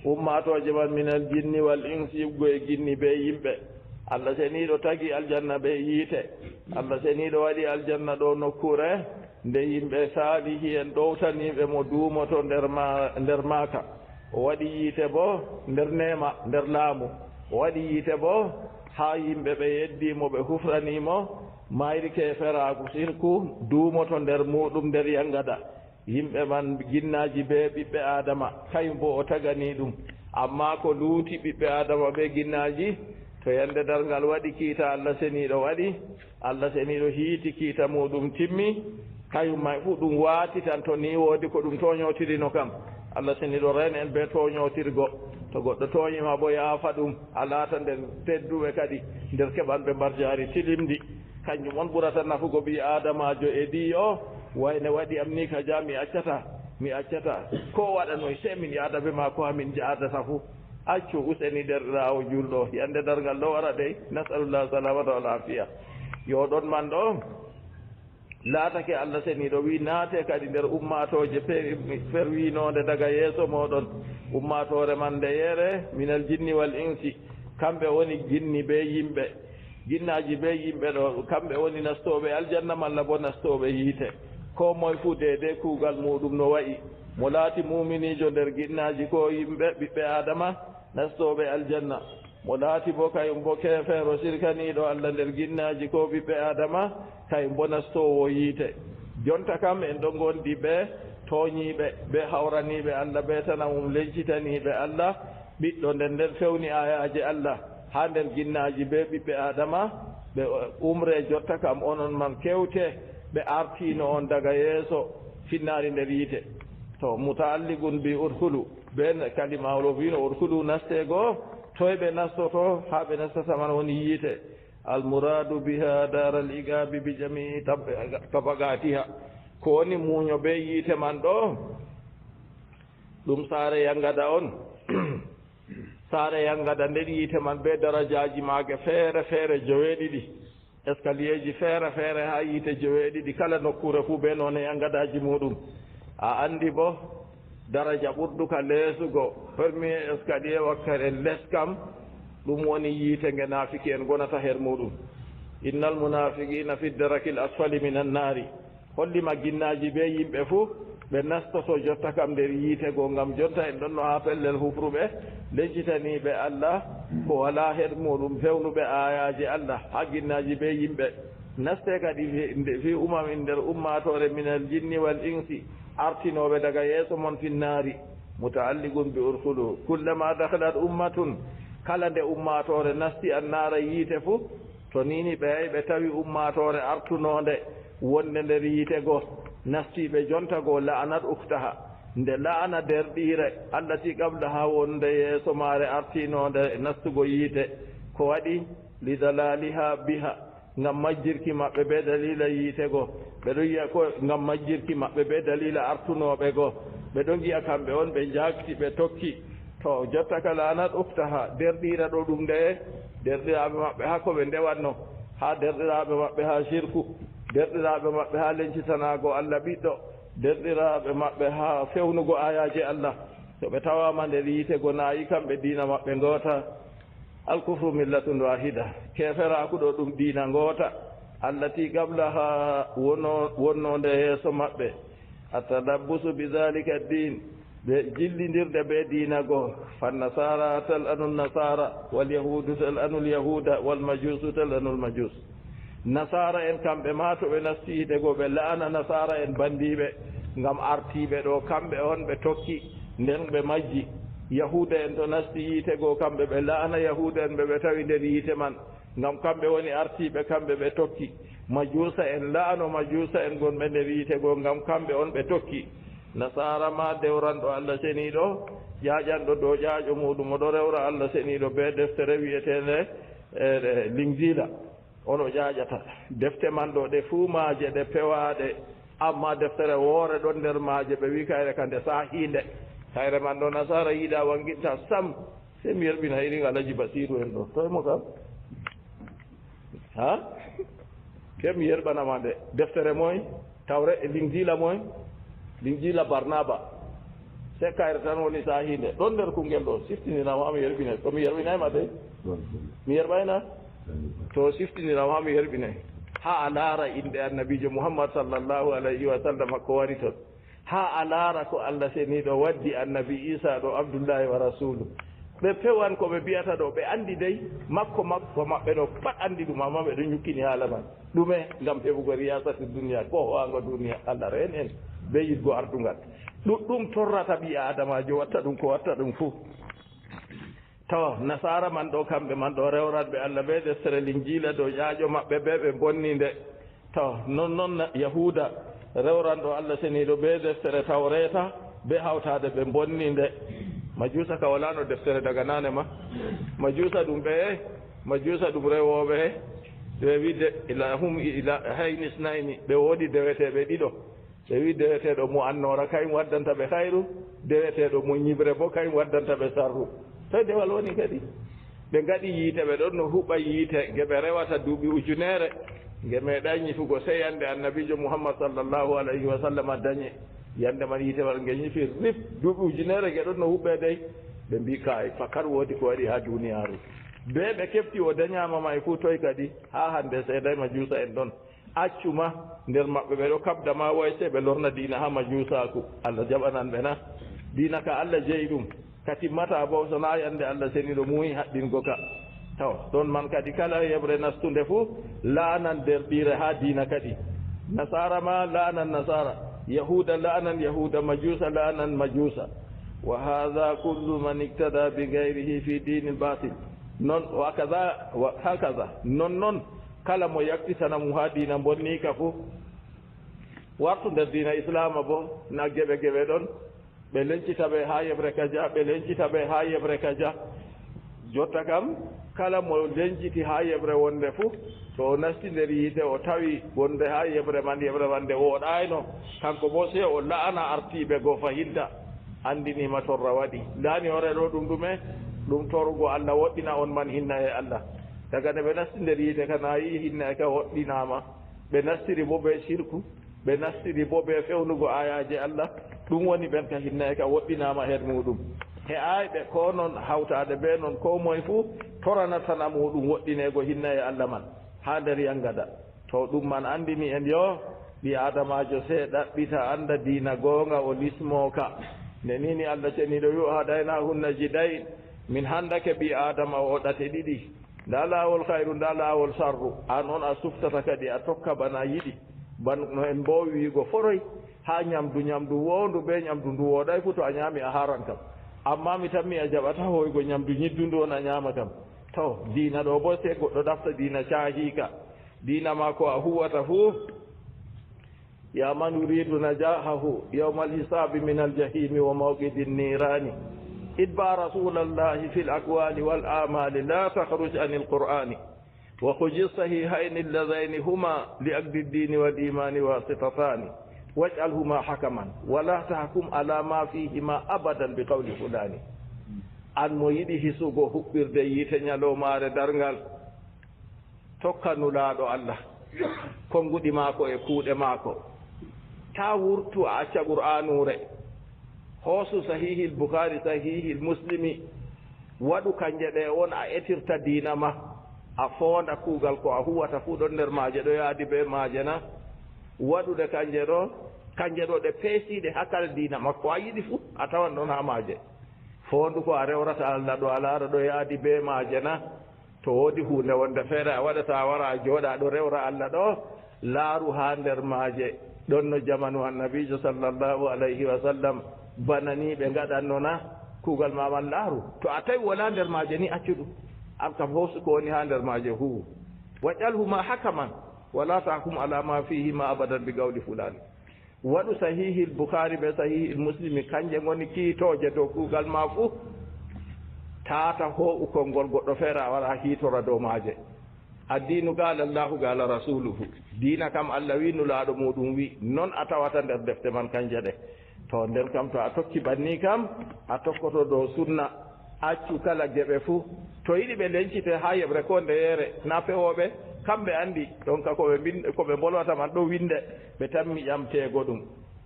ummatoje man minal jinni wal insi yibgo e ginni be yimɓe Allah seniɗo tagi aljanna be yiite Allah seniɗo waɗi aljanna ɗo nokkure nde yimɓe saalihi en ɗowtaniɓe mo duumoto nder maaka o waɗi yiite bo nder nema nder laamu o waɗi yiite bo ha yimɓe ɓe yeddimo ɓe hufranimo mayri ke feraku sirku duumoto nder muɗum nder yangada yimɓe man ginnaji be ɓiɓɓe adama kañum bo o tagani ɗum amma ko luuti ɓiɓɓe adama ɓe ginnaji to yande dargal waɗi kiita Allah seniɗo waɗi Allah seniɗo hiiti kiita muɗum timmi kañum may fu ɗum waati tan to ni woodi ko ɗum toñotirino kam Allah seniɗo ren en be toñotirgo to goɗɗo tooñima bo yaafa ɗum a laata nder tedduɓe kadi nder keɓanɓe mbarjaari tilimdi kanjum on ɓurata nafugo ɓi adamajo e ɗi o wayne waɗi am ni ka ja mi accata ko waɗanoy se min yaadaɓe ma ko hamin jaadata fu accu useni derɗirawo julɗo yande dargal ɗo wara dey nasalullah salamata wal afiya yo ɗon man ɗo laatake Allah seniɗo wi naate kadi nder ummatoje ferwinode daga yeeso moɗon ummatore man nde yeere minal jinni wal insi kamɓe woni ginni be yimɓe ginnaji be yimɓe ɗo kamɓe woni nastoɓe aljanna malla bo nastoɓe yiite ko moye fuu deede kuugal muɗum no wayi mo laati muminijo nder ginnaji ko yimɓe ɓiɓɓe adama nastoɓe aljanna mo laati bo kayum bo kefeero sirkaniɗo Allah nder ginnaji ko ɓiɓɓe adama kayum bo nastowo yiite jonta kam en ɗo gondi ɓe tooñiɓe ɓe hawraniɓe Allah ɓe tana mum lencitaniɓe Allah ɓiɗɗo nden fewni ayaji Allah ha nder ginnaji be ɓiɓɓe adama ɓe umre jotta kam onon man kewte ɓe artino on daga yeeso finnari nder yiite to mutaalligun bi urhulu ɓe kalimawlo wino urhulu nastego toye ɓe nastoto ha ɓe nastata man woni yiite almouradu biha daral igabi bi jamii tabagatiha ko woni muuño be yiite man ɗo ɗum saare yangada on saare yangada nder yiite man be darajaji maage feere feere joweeɗiɗi escalier ji feere feere ha yiite joweeɗiɗi kala nokkure fuu be noon e yangadaji muɗum a andi bo daraja ɓurduka leesugo premier escalier wakkare les kam ɗum woni yiite nge naafiki en gonata her muɗum innal munafiqina fi darakil asfali min annari hollima ginnaji be yimɓe fuu ɓe nastoto jotta kam nder yiite go ngam jonta en ɗon no ha pellel hufruɓe lencitaniɓe Allah ko wala her muɗum fewnuɓe ayaji Allah ha ginnaji be yimɓe naste kadi fi umamin nder ummatore minal jinni wal insi artinoɓe daga yeeso mon finnaari mutaalligun bi ursulu kullama dakhalat ummatun kala nde ummatore nasti annara yiite fuu to nini ɓe tawi ummatore artunode wonde nder yiite go nastiɓe jonta go la'anat uktaha nde la'ana derɗire allati qabla ha wonde yeeso maare artinode nastugo yiite ko waɗi li dalaliha biha ngam majjirki maɓɓe be dalila yiite go ɓeɗo yiya ko ngam majjirki maɓɓe be dalila artunoɓe go ɓeɗo giya kamɓe on ɓe jagti ɓe tokki to jotta ka la'anat uktaha derɗira ɗo ɗum nde derɗiraɓe maɓɓe ha koɓe ndewatno ha derɗiraɓe maɓɓe ha shirku derɗiraɓe maɓɓe ha lencitanago Allah ɓiɗɗo derɗiraɓe maɓɓe ha fewnugo ayaji Allah to ɓe tawama nder yiite go nayi kamɓe diina maɓɓe goota alkufru millatun wahida keferakuɗo ɗum diina goota allati qabla ha wonnode yeeso maɓɓe atadabbusu bidhalika din ɓe jillidirde ɓe diina goo fannasara tal anu nasara walyahudu tal anu lyahuda walmajusu tal anu lmajus nasara en kamɓe ma to ɓe nastiide goo ɓe la'ana nasara en bandiɓe ngam artiɓe ɗo kamɓe on ɓe tokki nden ɓe majji yahuda en to nasti yiite goo kamɓe ɓe la'ana yahuda en ɓe tawi nder yiite man ngam kamɓe woni artiɓe kamɓe ɓe tokki majusa en la'ano majusa en gonɓe nder yiite goo ngam kamɓe on ɓe tokki nasara ma dewranɗo Allah seniɗo ƴaƴanɗo dow ƴaaƴo muɗum oɗo rewra Allah seniɗo be deftere wiyetende linjila ono ƴaƴata defte man ɗo ɗe fuu maaje ɗe pewaɗe amma deftere woore ɗon nder maaje ɓe wi kayre ka nde sahinde kayre man ɗo nasara yiiɗa wanginta sam se mi yerbina irin Alaji Basiru en ɗo toye mo kam ha kem yerɓanama de deftere moy tawre e linjila moy linjila barnaba se kayre tan woni sahinde ɗon nder kungel ɗo siftinirama hami yerɓine komi yerɓinayma de mi yerɓayna to siftinirama hami yerɓinay ha a laara inɗe annabijo mouhammad sallllahu alayhi wa sallam ko wari toon ha a laara ko allah seniɗo waddi annabi isa ɗo abdoullahi wa rasulu ɓe pewan koɓe mbiyata ɗo ɓe andi dey makko maɓɓe ɗo pat andi ɗum amma ɓe ɗo ñukkini haala man ɗume ngam heɓugo riyasati duniya ko howango duniya allah ren en ɓe yidgo ardugal ɗuɗɗum torrata ɓi adamajo watta ɗum ko watta ɗum fuu tawa nasara man ɗo kamɓe man ɗo rewranɓe allah ɓe deftere linjila dow ƴaaƴo maɓɓe ɓe ɓe bonni nde tawa noon yahuda rewranɗo allah seniɗo ɓe deftere tawreta ɓe hawtade ɓe bonni nde majusa ka walano deftere daga nane ma majusa ɗum ɓe majusa ɗum rewoɓe he ɓe wide ilahum haynisnayni ɓe woodi deweteɓe ɗiɗo ɓe wi deweteɗo mo annora kañum waddanta ɓe hayru deweteɗo mo ñibre bo kañum waddanta ɓe sarru to dewal woni kadi ɓe gaɗi yiite ɓe ɗon no huɓɓa yiite geɓe rewata duuɓi ujunere nge meeɗa ñifugo sey yande annabijo mouhammad sallllahu alayhi wa sallam dañe yande man yiite wal nge ñifi rip duuɓi ujunere ge ɗon no huɓɓe dey ɓe mbi kay fakar woodi ko waɗi ha duniyaru be ɓe kefti o dañama ma e fuu toy kadi ha hande seeday majusa en ɗon accuma nder maɓɓe ɓe ɗo kabdama way se ɓe lorna diina ha majusaku allah jaɓanan ɓe na diina ka allah jeeyi ɗum ka timmata bo sona yande allah seniɗo muuyi haɗɗingo ka taw ɗon man kadi kala yeɓre nastunde fuu laanan derɗire ha diina kadi nasara ma laanan nasara yahuda laanan yahuda majusa laanan majusa wa hadha kullu man iktada bi gayrihi fi dini batil non hakaza non kala mo yaktitanamo ha diina bonni ka fuu wartu nder diina islama bo na geɓe ɗon ɓe lencita ɓe ha yeɓre kadia ɓe lencita ɓe ha yeɓre kadia jotta kam kala mo lenciti ha yeɓre wonde fuu to o nasti nder yiite o tawi wonde ha yeɓre man nde woɗayno kanko bo se o la'ana artiɓe goo fahinta andinima torra waɗi laani ore ɗo ɗum ɗume ɗum torugo allah woɗɗina on man hinna e allah daga nde ɓe nasti nder yiite kana yi hinna e ka woɗɗinama ɓe nastiri bo ɓe sirku ɓe nastiri bo ɓe fewnugo ayaji allah ɗum woni ɓen ka hinna e ka woɗɗinama heed muɗum he ayɓe ko noon hawtade ɓe noon ko moye fuu toranatana muɗum woɗɗinego hinna e allah man ha nder yangada to ɗum man andini en yo ɓi adamajo se ɗaɓɓita anda diina goonga o lismoka nde nini allah ceniɗo wi o haɗayna hunna jiɗay min handake ɓi adama o ɗate ɗiɗi nda laawol hayru nda laawol sarru an on a suftata kadi a tokka bana yiɗi no en mbowi wiigo foroy ha ñamdu wondu ɓe ñamdu ndu woɗay fu to a ñaami a haran kam amma mi tanmi a jaɓata hoygo ñamdu ñiddundu on a ñaama kam to diina ɗo bo se goɗɗo ɗafta diina caahika diina ma ko a huwata fuu ya man yuridu najahahu yawma alhisabi min aljahimi wa mawqidi nnirani idba rasulallahi fi lakwani wal amali la takhruj an alqur'ani wa khuji sahihaini alladaini huma li agdi ddini wal imani wasitatani waj'alhuma hakaman wala tahkum ala ma fihima abadan bi qawli fulani an mo yiɗi hisugo huɓɓirde yiite ñalowmaare darngal tokkanu laaɗo allah konnguɗi maako e kuuɗe maako ta wurtu a acca qur'anure hoosu sahihil bukhari sahihil muslimi waɗu kanje ɗe on a etirta diina ma a foonda kuugal ko a huwata fuu ɗon nder maaje ɗo yaadi be maaje na waɗude kanje ɗo ɗe peesiiɗe hakkal diina makko a yiɗi fuu a tawan ɗon ha maaje foondu ko a rewrata allah ɗo a laara ɗo yaadi be maaje na to woodi hunde wonde feere a waɗata a wara a jooɗa ɗo rewra allah ɗo laaru ha nder maaje ɗon no jamanu annabijo sallllahu alayhi wa sallam banani ɓe ngaɗanno na kuugal maman laaru to a tawi wona nder maaje ni accu ɗum an kam hoosu ko woni ha nder maaje huu waƴalhuma hakaman wala tahkum ala ma fihima abadan bi gawli fulani waɗu sahihil bukhari ɓe sahihil muslimi kanje ngoni kiitooje dow kuugal ma fuu taata hoo'u konngol goɗɗo feere a wara hiitora dow maaje addinu gaala allahu gaala rasuluhu diina kam allah wi nulaaɗo muɗum wi noon a tawata nder defte man kanje ɗe to nden kam to a tokki banni kam a tokkoto dow sunna accu kala geɓe fuu to yiɗi ɓe lencite ha yeɓre ko ndeyere na pewoɓe kamɓe andi donc koɓe bolwata man ɗo winde ɓe tammi ƴamtego ɗum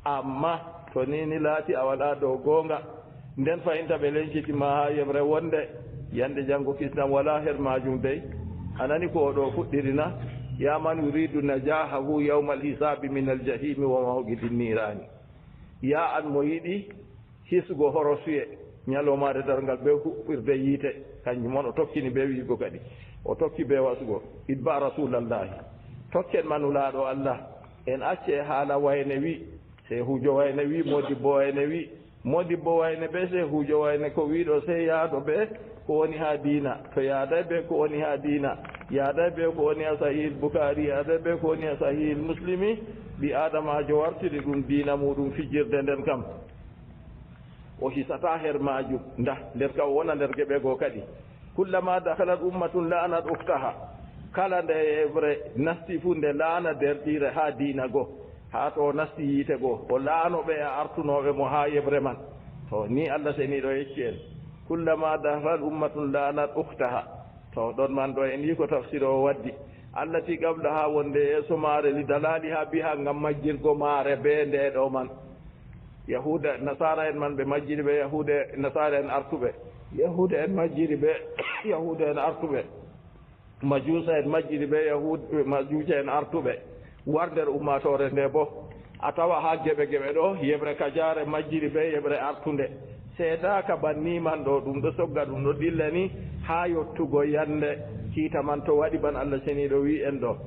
amma to nini laati a waɗa dow goonga nden fayinta ɓe lencitima ha yeɓre wonde yande janngo kisnam wala her majum dey anani ko oɗo fuɗɗirina ya man yuridu najahahu yawma alhisabi min aljahimi wa mawqidi nirani ya an mo yiɗi hisgo horo suye ñalomade dargal ɓe huɓɓirde yiite kanjum on o tokkini ɓe wiigo kadi o tokki ɓe wasugo idba rasulallahi tokken manulaɗo allah en acce haala wayne wi se huujo wayne wi modibbo wayne wi modibbo wayne ɓe se huujo wayne ko wiɗo se yaaɗo ɓe ko woni ha diina to yaaday ɓe ko woni ha diina yaaday ɓe ko woni ha sahih boukhari yaaday ɓe ko woni ha sahih muslimi ɗi adamajo wartiri ɗum diina muɗum fijirde nden kam o hisata her majum nda nder ka o wona nder geɓe goo kadi kullama dakhalat ummatun la'anat uktaha kala nde yeɓre nasti fu nde laana derɗire ha diina goo ha to nasti yiite goo o laanoɓe e artunoɓe mo ha yeɓre man to ni allah seniɗo yecci en kullama dakhalat ummatun la'anat uktaha to ɗon man ɗo en yi ko tafsir o waddi allati qabla ha wonde yeeso maare li dalali ha biha ngam majjirgo maare be ndeɗo man yahuda nasara en man ɓe majjiri ɓe yahude nasara en artuɓe yahuda en majjiri ɓe yahuda en artuɓe majusa en majjiri ɓe yahude majusa en artuɓe war nder ummatore nde bo a tawa ha geɓe geɓe ɗo yeɓre kadiare majjiri ɓe yeɓre artunde seedaka banni man ɗo ɗum ɗo sogga ɗum ɗo dilla ni ha yottugo yande kiita man to waɗi ban allah seniɗo wi en ɗo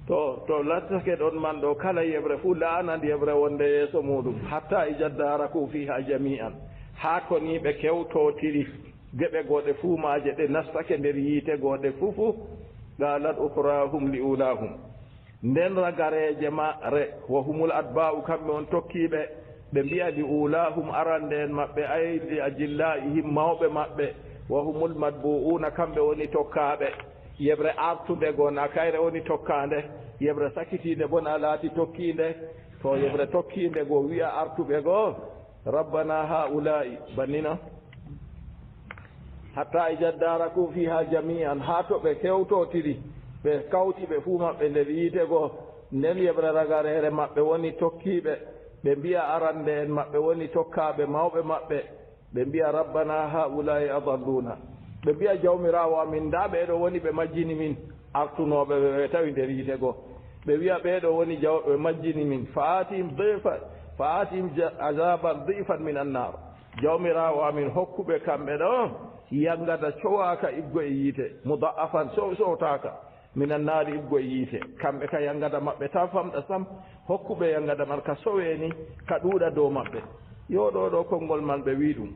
to lattake ɗon man ɗo kala yeɓre fuu laanan yeɓre wonde yeeso muɗum hatta ijaddaraku fiha jami'an ha koni ɓe kewtotiri geɓe goɗe fuu maje ɗe nastake nder yiite goɗe fufu galat ukrahum li ulahum nden ragareje mare wo humul adba'u kamɓe on tokkiɓe ɓe mbiya li ulahum arande en maɓɓe ayli ajillaihim mawɓe maɓɓe wo humul madbu'una kamɓe woni tokkaɓe yeɓre artude goo na kayre woni tokkande yeɓre sakitinde bo na laati tokkinde to yeɓre tokkinde goo wiya artuɓe goo rabbana haula'i bannino hatta ijaddaraku fiha jami'an ha to ɓe kewtotiri ɓe kawti ɓe fuu maɓɓe nder yiite goo nden yeɓre ragarere maɓɓe woni tokkiɓe ɓe mbiya arande en maɓɓe woni tokkaɓe mawɓe maɓɓe ɓe mbiya rabbana haula'i adalluna ɓe mbiya jawmirawo amin nda ɓeeɗo woni ɓe majjini min artunoɓe ɓe tawi nder yiite goo ɓe wiya ɓeeɗo woni ɓe majjini min fa atim azaban difan min annar jawmirawo amin hokkuɓe kamɓe ɗo yangada cowaka iggo e yiite muda'afan sowtaka min annari iggo e yiite kamɓe ka yangada maɓɓe ta famɗa sam hokkuɓe yangada man ka soweni ka ɗuuɗa dow maɓɓe yo ɗo konngol man ɓe wi ɗum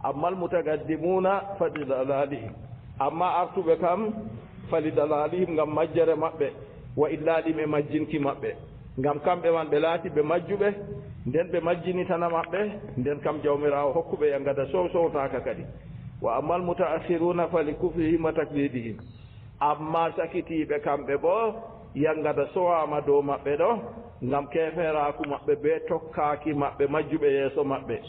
amma almutagaddimuna fali dalalihim amma artuɓe kam fali dalalihim ngam majjere maɓɓe wa illaɗim e majjinki maɓɓe ngam kamɓe man ɓe laati ɓe majjuɓe nden ɓe majjinitana maɓɓe nden kam jawmirawo hokkuɓe yangada sowtaka kadi wa amma almutaakhiruna fali kufrihim wa taklidihim amma sakitiɓe kamɓe bo yangada sowama dow maɓɓe ɗo ngam keferaku maɓɓe be tokkaki maɓɓe majjuɓe yeeso maɓɓe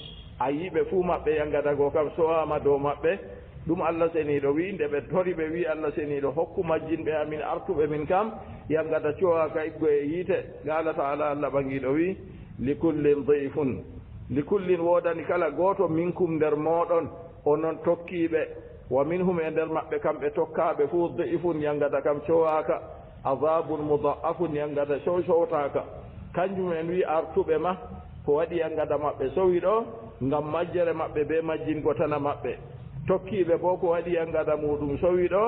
a yiɓe fuu maɓɓe yangada goo kam sowama dow maɓɓe ɗum allah seniɗo wi nde ɓe tori ɓe wi allah seniɗo hokku majjinɓe amin artuɓe min kam yangada cowaka iggo e yiite qala taala allah ɓangiɗo wi likullin difun likullin wodani kala goto minkum nder moɗon onon tokkiɓe wa minhum e nder maɓɓe kamɓe tokkaɓe fuu difun yangada kam cowaka azabun muda'afun yangada sowtaka kanjum en wi artuɓe ma ko waɗi yangada maɓɓe sowi ɗo ngam majjere maɓɓe be majjingo tana maɓɓe tokkiɓe bo ko waɗi yangada muɗum sowi ɗo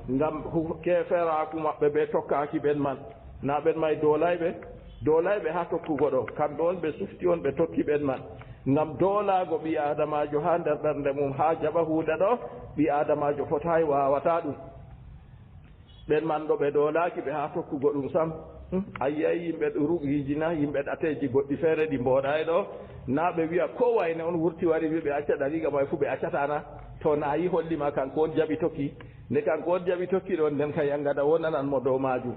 ngam keferaku maɓɓe be tokkaki ɓen man na ɓen may dolayɓe ha tokkugo ɗo kamɓe on ɓe sufti on ɓe tokki ɓen man ngam doolago ɓi adamajo ha nder ɓernde mum ha jaɓa huuɗe ɗo ɓi adamajo fotayi wawata ɗum ɓen man ɗo ɓe doolaki ɓe ha tokkugo ɗum sam ayiyayi yimɓe hijina yimɓe ɗateji goɗɗi feere ɗi mboɗayi ɗo na ɓe wiya ko wayne on wurti wari wi ɓe acca ɗariga may fuu ɓe accatana to na yi hollima kanko on jaɓi tokki nde kanko on jaɓi tokki ɗon nden ka yangada wonanan mo dow majum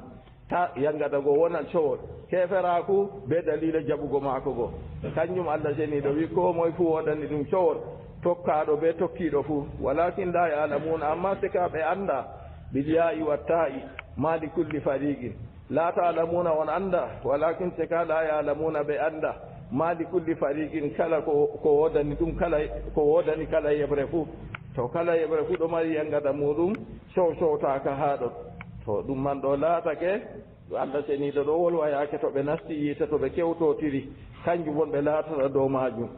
ta yangada go wonan cowol keferaku be dalila jaɓugo maako go kanjum allah seniɗo wi ko moye fuu woɗani ɗum cowol tokkaɗo be tokkiɗo fuu walakin la yalamuna amma sika ɓe anda bilyai watta'i ma li kulli fariqin la ta'lamuna on anda walakin sika la yalamuna ɓe anda ma li kulli fariqin kala ko wodani ɗum ko wodani kala yeɓre fuu to kala yeɓre fuu ɗo mari yangada muɗum sowtaka ha ɗon to ɗum man ɗo laatake Allah seniɗo ɗo wolwa yaake to ɓe nasti yiite to ɓe kewtotiri kanjum won ɓe laatata dow majum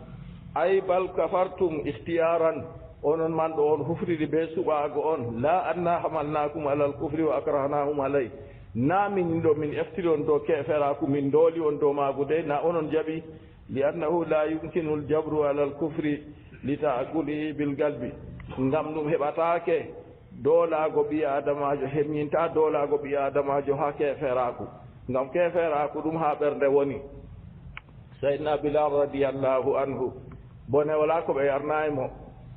ay bal kafartum ihtiyaran onon man ɗo on hufriri be suɓaago on la anna hamalnakum alal kufri wa akrahnahum alay na min ɗo min eftiri on dow keferaku min dooli on dow maagu de na onon jaɓi li annahu la yumkinu ljabru alal kufri li ta'qulihi bil galbi ngam ɗum heɓataake doolaago ɓi adamajo hemminta doolaago ɓi adamajo ha keferaku ngam keferaku ɗum ha ɓernde woni sayyidina bilal radiyallahu anhu bone wala ko ɓe yarnayi mo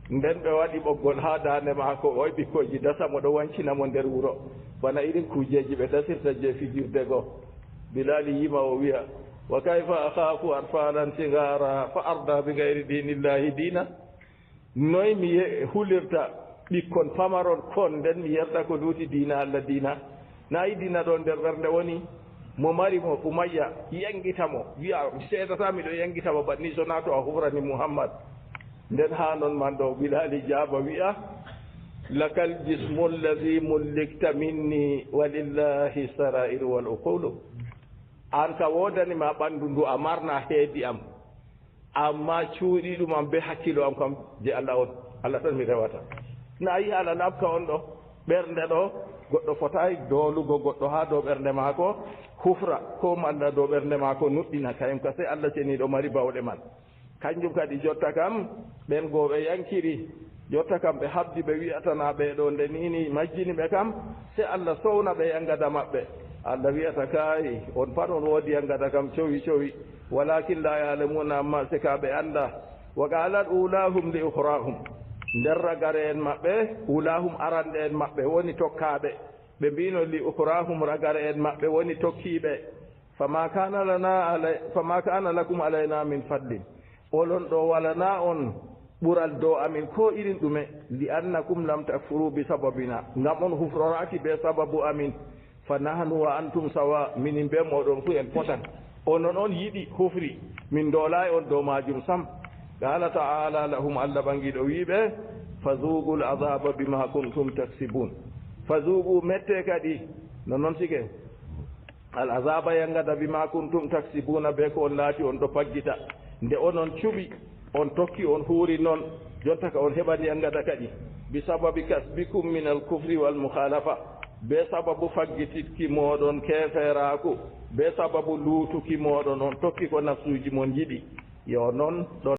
nden ɓe waɗi ɓoggol ha dande maako oy ɓikkoyji dasa mo ɗo wancinamo nder wuro bana irin kujeji ɓe dasirta je fijirde goo bilali yima o wiya wa kayfa akhafu arfalan sigara fa arda bi gayri dinillahi dina noy mi hulirta ɓikkon pamaron kon nden mi yerta ko luuti dina Allah dina nayi dina ɗo nder ɓernde woni mo mari mo Umayya yangitamo wiya seedata miɗo yangitamo banni sona to a hufrani Muhammad nden ha noon man ɗo Bilali jaaba wiya lakal jismu alladi mullikta minni walillahi sarairu wal uqulu an ka wodanima ɓanndu ndu a marna heedi am amma cuuɗi ɗum am be hakkilo am kam je Allah on Allah tan mi rewata na yi ala nabka on ɗo ɓernde ɗo goɗɗo fotayi doolugo goɗɗo ha dow ɓernde maako hufra ko malla dow ɓernde maako nuɗɗina kayum ka sey Allah ceniɗo mari bawɗe man kanjum kadi jotta kam ɓen goo ɓe yankiri jotta kam ɓe habdi ɓe wi'atana ɓeeɗo nde nini majjini ɓe kam sey Allah sowna ɓe yangada maɓɓe Allah wiyata kayi on pat on woodi yangada kam cowi walakin la yalamuna amma sika ɓe anda wa qalat ulahum li ukhrahum nder ragare en maɓɓe ulahum arande en maɓɓe woni tokkaɓe ɓe mbino li ukhrahum ragare en maɓɓe woni tokkiɓe fama kana lakum alayna min fadlin olon ɗo walana on ɓural dow amin ko irin ɗume li annakum lam takfuru bi sababina ngam on hufroraki be sababu amin fa nahnu wa antum sawa minin be moɗon fu en potan onon on yiɗi hufri min doolay on dow majum sam qala ta'ala lahum Allah ɓangiɗo wiɓe fazuqul azaba bima kuntum taksibun fazuqu mette kadi no noon sike al azaba yangada bima kuntum taksibuna be ko on laati on ɗo paggita nde onon cuɓi on tokki on huuri noon jonta ka on heɓani yangada kadi bi sababi kasbikum min al kufri wal mukhalafa be sababu faggititki moɗon keferaku be sababu luutuki moɗon on tokki ko nafsuji mon jiɗi yo noon ɗon